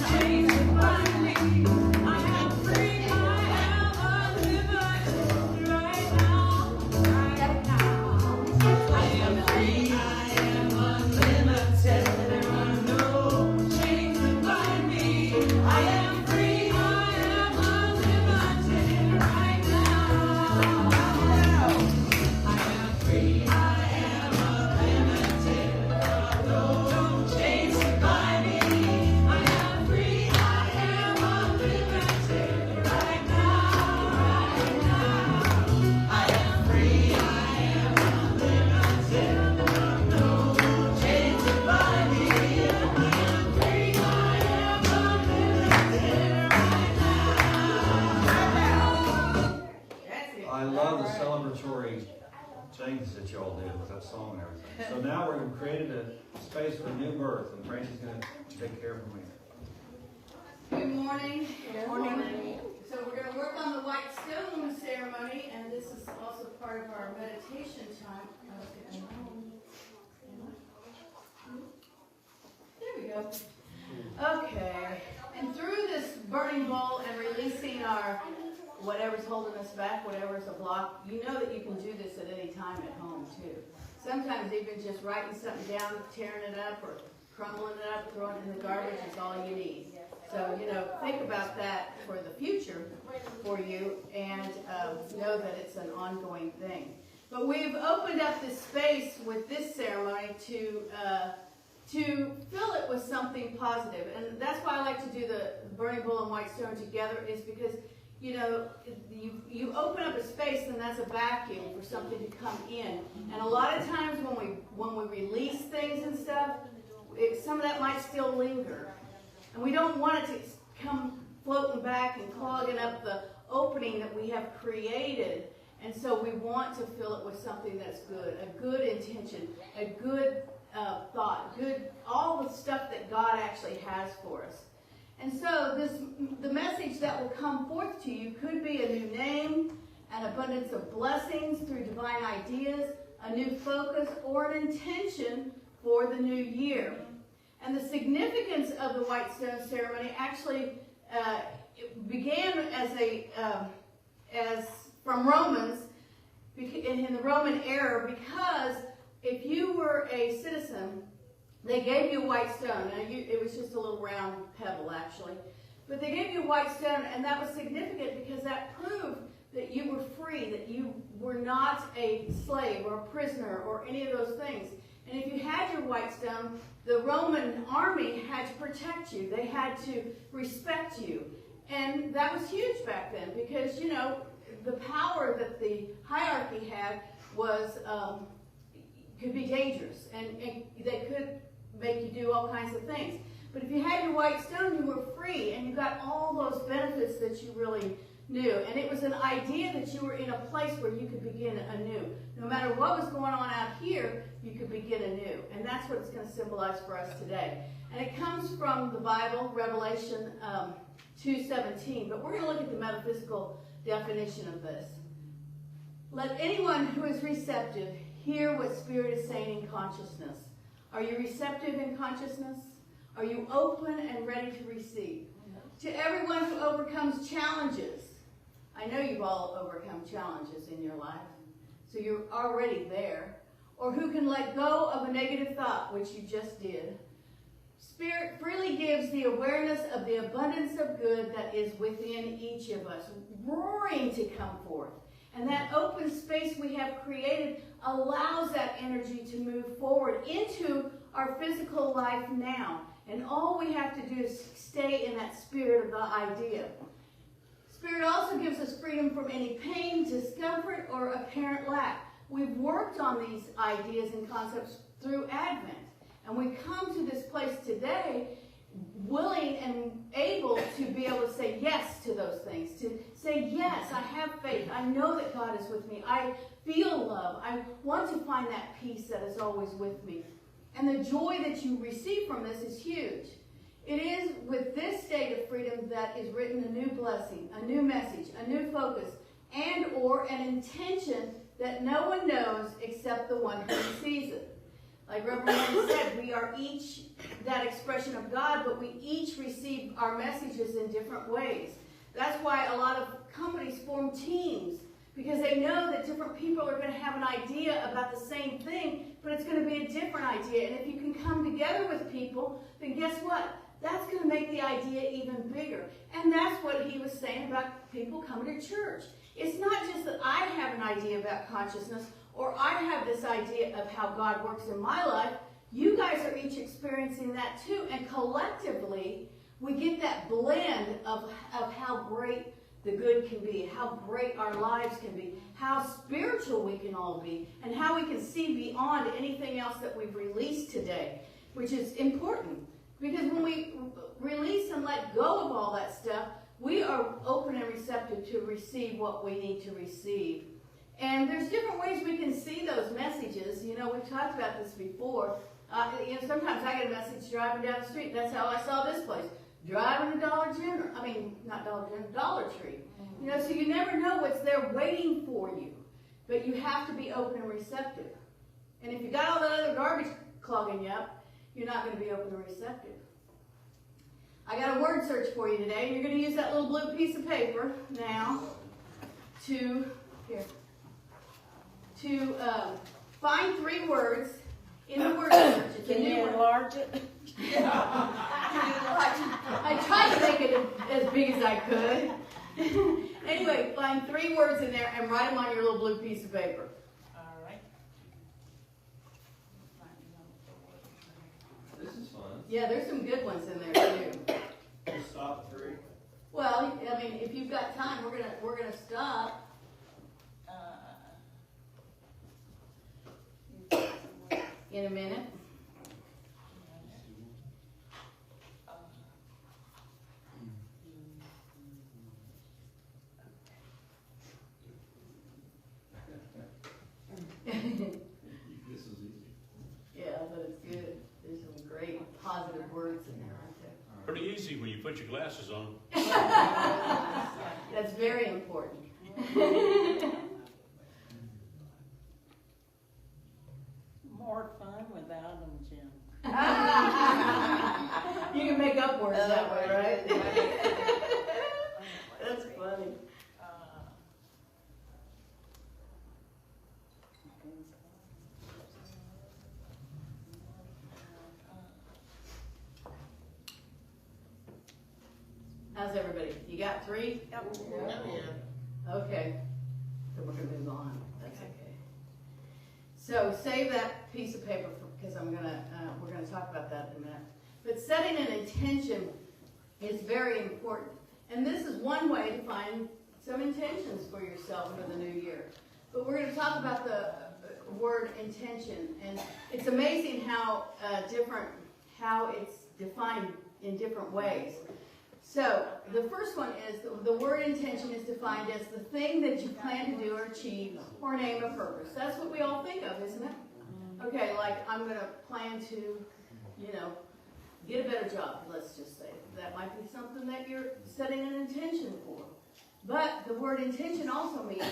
chains that bind me. I am free, I am unlimited. Right now, right now. I am free, I am unlimited. There are no chains that bind me. I am free, I am unlimited. Right now. I am free, I am unlimited. No chains that bind me. I am free, I am unlimited. Right now, right now. I am free, I am unlimited. No chains that bind me. I am free, I am unlimited. Right now. I love the celebratory changes that y'all did with that song and everything. So now we've created a space for new birth, and Francie's going to take care of me. Good morning. Good morning. So we're going to work on the white stone ceremony, and this is also part of our meditation time. There we go. Okay. And through this burning bowl and releasing our whatever's holding us back, whatever's a block, you know that you can do this at any time at home too. Sometimes even just writing something down, tearing it up, or crumbling it up, throwing it in the garbage is all you need. So, think about that for the future for you, and know that it's an ongoing thing. But we've opened up this space with this ceremony to fill it with something positive. And that's why I like to do the burning bowl and white stone together, is because you open up a space, and that's a vacuum for something to come in. And a lot of times when we release things and stuff, some of that might still linger. And we don't want it to come floating back and clogging up the opening that we have created. And so we want to fill it with something that's good, a good intention, a good thought, all the stuff that God actually has for us. And so the message that will come forth to you could be a new name, an abundance of blessings through divine ideas, a new focus, or an intention for the new year. And the significance of the white stone ceremony actually began as from Romans, in the Roman era, because if you were a citizen, they gave you a white stone. Now, it was just a little round pebble, actually. But they gave you a white stone, and that was significant because that proved that you were free, that you were not a slave or a prisoner or any of those things. And if you had your white stone, the Roman army had to protect you. They had to respect you. And that was huge back then because, the power that the hierarchy had was could be dangerous, and they could make you do all kinds of things. But if you had your white stone, you were free, and you got all those benefits that you really new. And it was an idea that you were in a place where you could begin anew. No matter what was going on out here, you could begin anew. And that's what it's going to symbolize for us today. And it comes from the Bible, Revelation 2:17. But we're going to look at the metaphysical definition of this. Let anyone who is receptive hear what Spirit is saying in consciousness. Are you receptive in consciousness? Are you open and ready to receive? To everyone who overcomes challenges. I know you've all overcome challenges in your life, so you're already there. Or who can let go of a negative thought, which you just did. Spirit freely gives the awareness of the abundance of good that is within each of us, roaring to come forth. And that open space we have created allows that energy to move forward into our physical life now. And all we have to do is stay in that spirit of the idea. Spirit also gives us freedom from any pain, discomfort, or apparent lack. We've worked on these ideas and concepts through Advent. And we come to this place today willing and able to be able to say yes to those things. To say, yes, I have faith. I know that God is with me. I feel love. I want to find that peace that is always with me. And the joy that you receive from this is huge. It is with this state of freedom that is written a new blessing, a new message, a new focus, and or an intention that no one knows except the one who receives it. Like Reverend Wayne said, we are each that expression of God, but we each receive our messages in different ways. That's why a lot of companies form teams, because they know that different people are going to have an idea about the same thing, but it's going to be a different idea. And if you can come together with people, then guess what? That's going to make the idea even bigger. And that's what he was saying about people coming to church. It's not just that I have an idea about consciousness, or I have this idea of how God works in my life. You guys are each experiencing that too. And collectively, we get that blend of how great the good can be, how great our lives can be, how spiritual we can all be, and how we can see beyond anything else that we've released today, which is important. Because when we release and let go of all that stuff, we are open and receptive to receive what we need to receive. And there's different ways we can see those messages. You know, we've talked about this before. Sometimes I get a message driving down the street. That's how I saw this place. Driving to Dollar Tree. You know, so you never know what's there waiting for you. But you have to be open and receptive. And if you got all that other garbage clogging you up, you're not going to be open and receptive. I got a word search for you today. And you're going to use that little blue piece of paper now to find 3 words in the word search. Can you enlarge it? I tried to make it as big as I could. Anyway, find 3 words in there and write them on your little blue piece of paper. All right. This is fun. Yeah, there's some good ones in there too. Just stop at 3. Well, I mean, if you've got time, we're gonna stop. In a minute. This is easy. Yeah, but it's good. There's some great positive words in there, aren't there? Pretty easy when you put your glasses on. That's very important. More fun without them, Jim. You can make up words that way, right? That's funny. How's everybody? You got 3? Yeah. Okay. So we're gonna move on. That's okay. So save that piece of paper because we're gonna talk about that in a minute. But setting an intention is very important. And this is one way to find some intentions for yourself for the new year. But we're going to talk about the word intention. And it's amazing how it's defined in different ways. So, the first one is, the word intention is defined as the thing that you plan to do or achieve or name a purpose. That's what we all think of, isn't it? Okay, like I'm going to plan to, get a better job, let's just say. That might be something that you're setting an intention for. But the word intention also means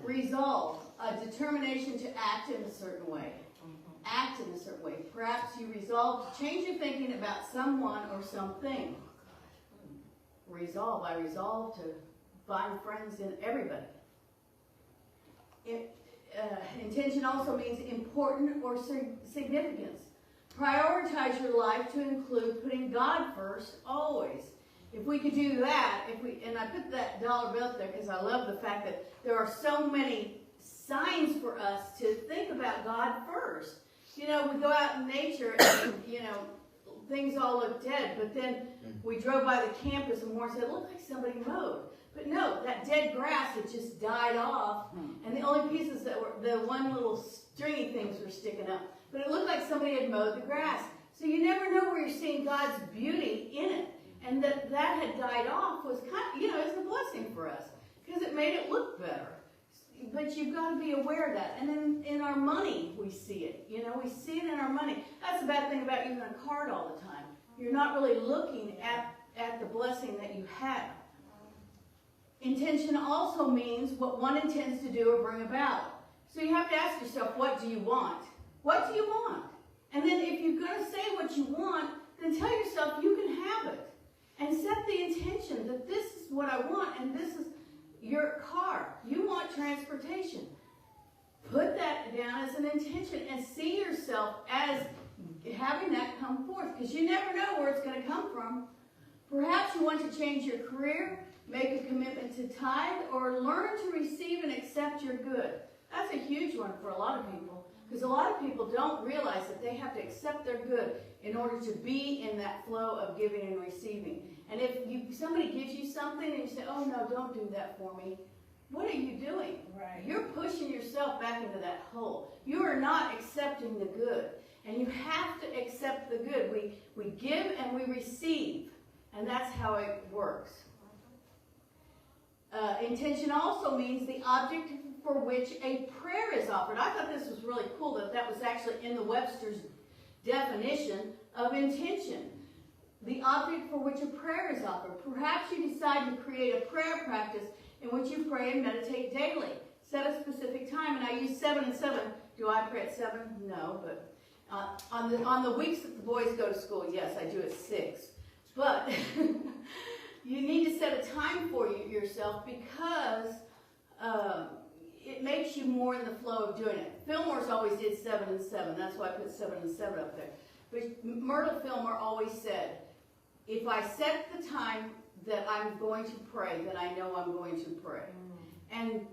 resolve, a determination to act in a certain way. Act in a certain way. Perhaps you resolve to change your thinking about someone or something. Resolve. I resolve to find friends in everybody. Intention also means important or significance. Prioritize your life to include putting God first always. If we could do that, and I put that dollar bill there because I love the fact that there are so many signs for us to think about God first. We go out in nature and, things all look dead, but then we drove by the campus and Warren said, it looked like somebody mowed. But no, that dead grass had just died off, and the only pieces that were, the one little stringy things were sticking up. But it looked like somebody had mowed the grass. So you never know where you're seeing God's beauty in it. And that had died off was kind of, it's a blessing for us, because it made it look better. But you've got to be aware of that. And then in our money, we see it. We see it in our money. That's the bad thing about using a card all the time. You're not really looking at the blessing that you have. Intention also means what one intends to do or bring about. So you have to ask yourself, what do you want? What do you want? And then if you're going to say what you want, then tell yourself you can have it. And set the intention that this is what I want, and this is your car. You want transportation. Put that down as an intention and see yourself as having that come forth, because you never know where it's going to come from. Perhaps you want to change your career, make a commitment to tithe, or learn to receive and accept your good. That's a huge one for a lot of people, because a lot of people don't realize that they have to accept their good in order to be in that flow of giving and receiving. And if somebody gives you something and you say, oh no, don't do that for me, what are you doing? Right. You're pushing yourself back into that hole. You are not accepting the good. And you have to accept the good. We give and we receive. And that's how it works. Intention also means the object for which a prayer is offered. I thought this was really cool that was actually in the Webster's definition of intention. The object for which a prayer is offered. Perhaps you decide to create a prayer practice in which you pray and meditate daily. Set a specific time, and I use 7 and 7. Do I pray at 7? No, but on the weeks that the boys go to school, yes, I do at 6. But you need to set a time for yourself, because it makes you more in the flow of doing it. Fillmore's always did 7 and 7. That's why I put 7 and 7 up there. But Myrtle Fillmore always said, if I set the time that I'm going to pray, then I know I'm going to pray. And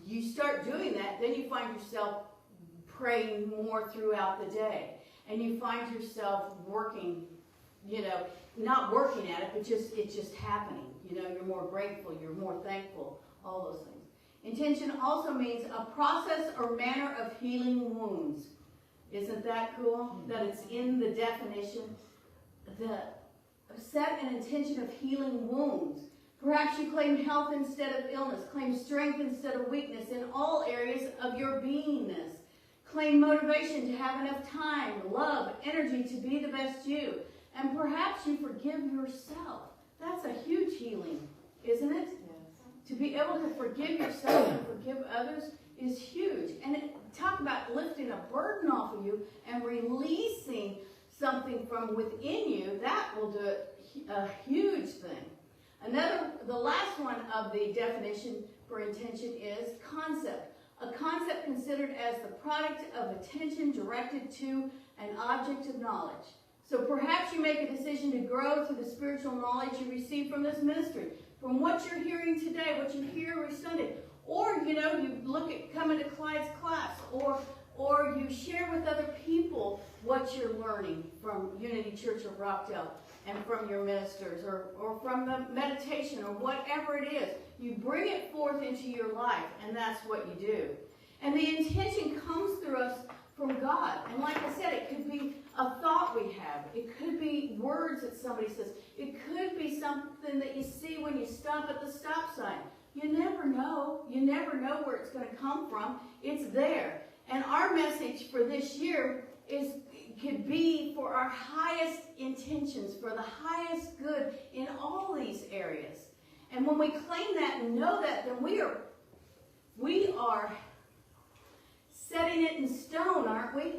you start doing that, then you find yourself praying more throughout the day. And you find yourself working, not working at it, but it's just happening. You're more grateful, you're more thankful, all those things. Intention also means a process or manner of healing wounds. Isn't that cool? That it's in the definition. Set an intention of healing wounds. Perhaps you claim health instead of illness. Claim strength instead of weakness in all areas of your beingness. Claim motivation to have enough time, love, energy to be the best you. And perhaps you forgive yourself. That's a huge healing, isn't it? Yes. To be able to forgive yourself and forgive others is huge. And talk about lifting a burden off of you and releasing something from within you. That will do a huge thing. The last one of the definition for intention is concept. A concept considered as the product of attention directed to an object of knowledge. So perhaps you make a decision to grow through the spiritual knowledge you receive from this ministry, from what you're hearing today, what you hear every Sunday. Or, you look at coming to Clyde's class, or you share with other people what you're learning from Unity Church of Rockdale and from your ministers, or from the meditation, or whatever it is. You bring it forth into your life, and that's what you do. And the intention comes through us from God. And like I said, it could be a thought we have. It could be words that somebody says. It could be something that you see when you stop at the stop sign. You never know. You never know where it's going to come from. It's there. And our message for this year could be for our highest intentions, for the highest good in all these areas. And when we claim that and know that, then we are setting it in stone, aren't we?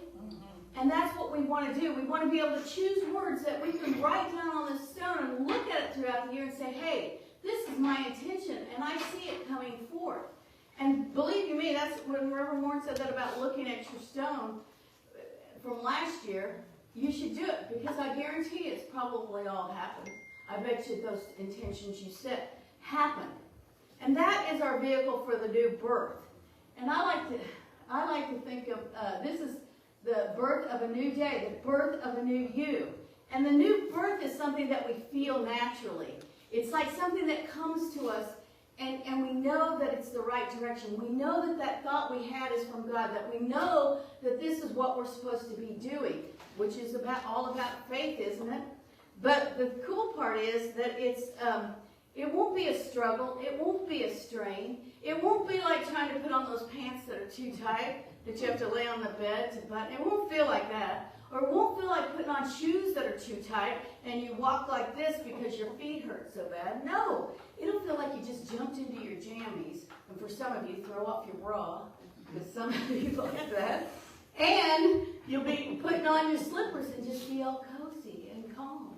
And that's what we want to do. We want to be able to choose words that we can write down on the stone and look at it throughout the year and say, hey, this is my intention, and I see it coming forth. And believe you me, that's when Reverend Warren said that about looking at your stone from last year. You should do it, because I guarantee it's probably all happened. I bet you those intentions you set happened. And that is our vehicle for the new birth. And I like to think of this is the birth of a new day, the birth of a new you. And the new birth is something that we feel naturally. It's like something that comes to us, and we know that it's the right direction. We know that that thought we had is from God, that we know that this is what we're supposed to be doing, which is all about faith, isn't it? But the cool part is that it won't be a struggle. It won't be a strain. It won't be like trying to put on those pants that are too tight, that you have to lay on the bed to button. It won't feel like that. Or it won't feel like putting on shoes that are too tight and you walk like this because your feet hurt so bad. No, it'll feel like you just jumped into your jammies. And for some of you, throw off your bra, because some of you like that. And you'll be putting on your slippers and just be all cozy and calm.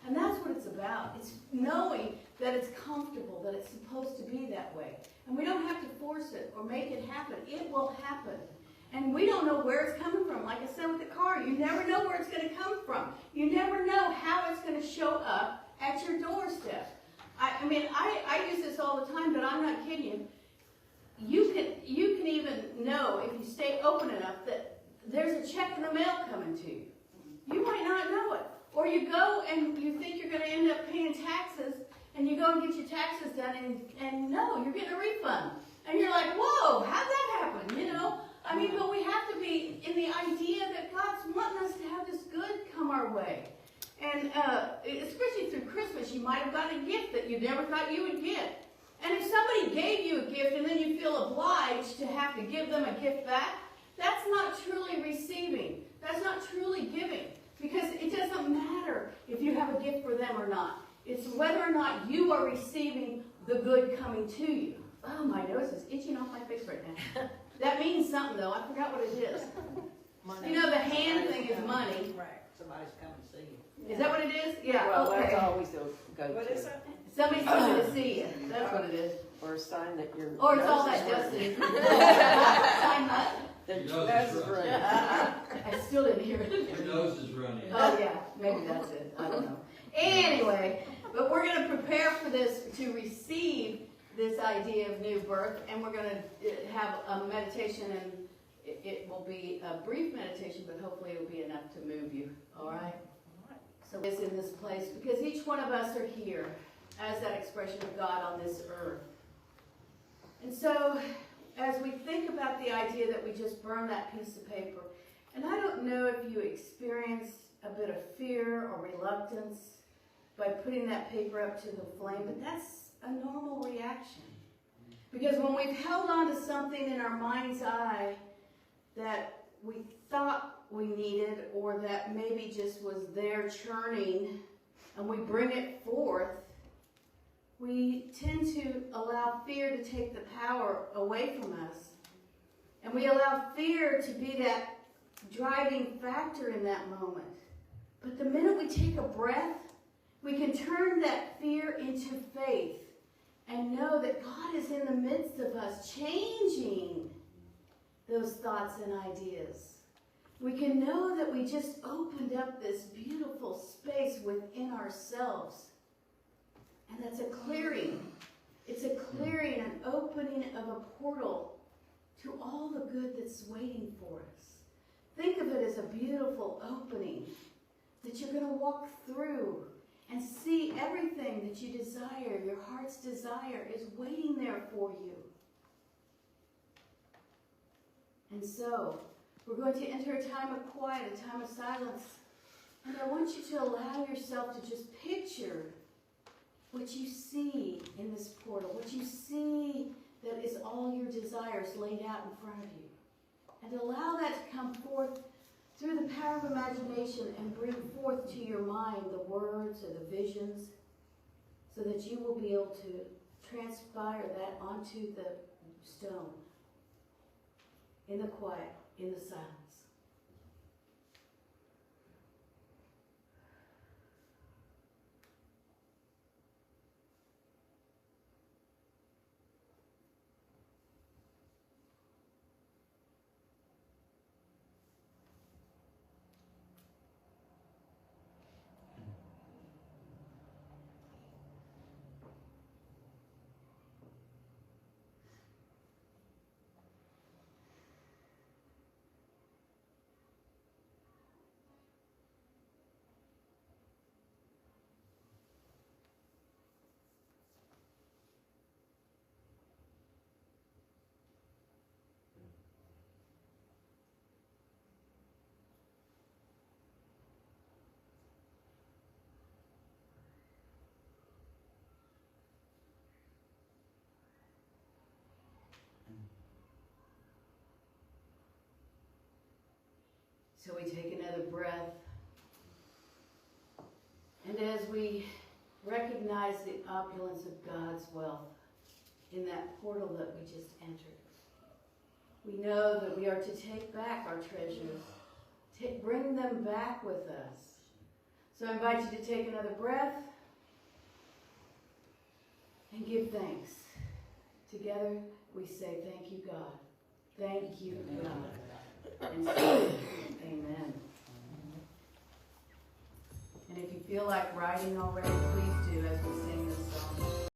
And that's what it's about. It's knowing that it's comfortable, that it's supposed to be that way. And we don't have to force it or make it happen. It will happen. And we don't know where it's coming from. Like I said with the car, you never know where it's going to come from. You never know how it's going to show up at your doorstep. I mean, I use this all the time, but I'm not kidding you. You can even know, if you stay open enough, that there's a check in the mail coming to you. You might not know it. Or you go and you think you're going to end up paying taxes, and you go and get your taxes done, and no, you're getting a refund. And you're like, whoa, how'd that happen, you know? I mean, but we have to be in the idea that God's wanting us to have this good come our way. And especially through Christmas, you might have gotten a gift that you never thought you would get. And if somebody gave you a gift and then you feel obliged to have to give them a gift back, that's not truly receiving. That's not truly giving. Because it doesn't matter if you have a gift for them or not. It's whether or not you are receiving the good coming to you. Oh, my nose is itching off my face right now. That means something, though. I forgot what it is. Money. You know, the hand thing is money. Right, somebody's coming to see you. Is that what it is? Yeah, Well, that's okay. always a go-to. What is that? Somebody's coming to see you. That's what it is. Or a sign that you're. Or it's all that Justin. Sign what? The Your nose nose is is running. running. I still didn't hear it. Your nose is running. Oh, yeah, maybe that's it. I don't know. Anyway, but we're going to prepare for this, to receive this idea of new birth, and we're going to have a meditation, and it will be a brief meditation, but hopefully it will be enough to move you, all right? So it's in this place, because each one of us are here as that expression of God on this earth. And so, as we think about the idea that we just burn that piece of paper, and I don't know if you experience a bit of fear or reluctance by putting that paper up to the flame, but that's a normal reaction. Because when we've held on to something in our mind's eye that we thought we needed, or that maybe just was there churning, and we bring it forth, we tend to allow fear to take the power away from us. And we allow fear to be that driving factor in that moment. But the minute we take a breath, we can turn that fear into faith and know that God is in the midst of us, changing those thoughts and ideas. We can know that we just opened up this beautiful space within ourselves. And that's a clearing. It's a clearing, an opening of a portal to all the good that's waiting for us. Think of it as a beautiful opening that you're going to walk through and see everything that you desire, your heart's desire, is waiting there for you. And so, we're going to enter a time of quiet, a time of silence. And I want you to allow yourself to just picture what you see in this portal, what you see that is all your desires laid out in front of you. And allow that to come forth through the power of imagination and bring forth to your mind the words or the visions so that you will be able to transpire that onto the stone in the quiet, in the silence. So we take another breath. And as we recognize the opulence of God's wealth in that portal that we just entered, we know that we are to take back our treasures, bring them back with us. So I invite you to take another breath and give thanks. Together we say, thank you, God. Thank you, God. And say, amen. And if you feel like writing already, please do as we sing this song.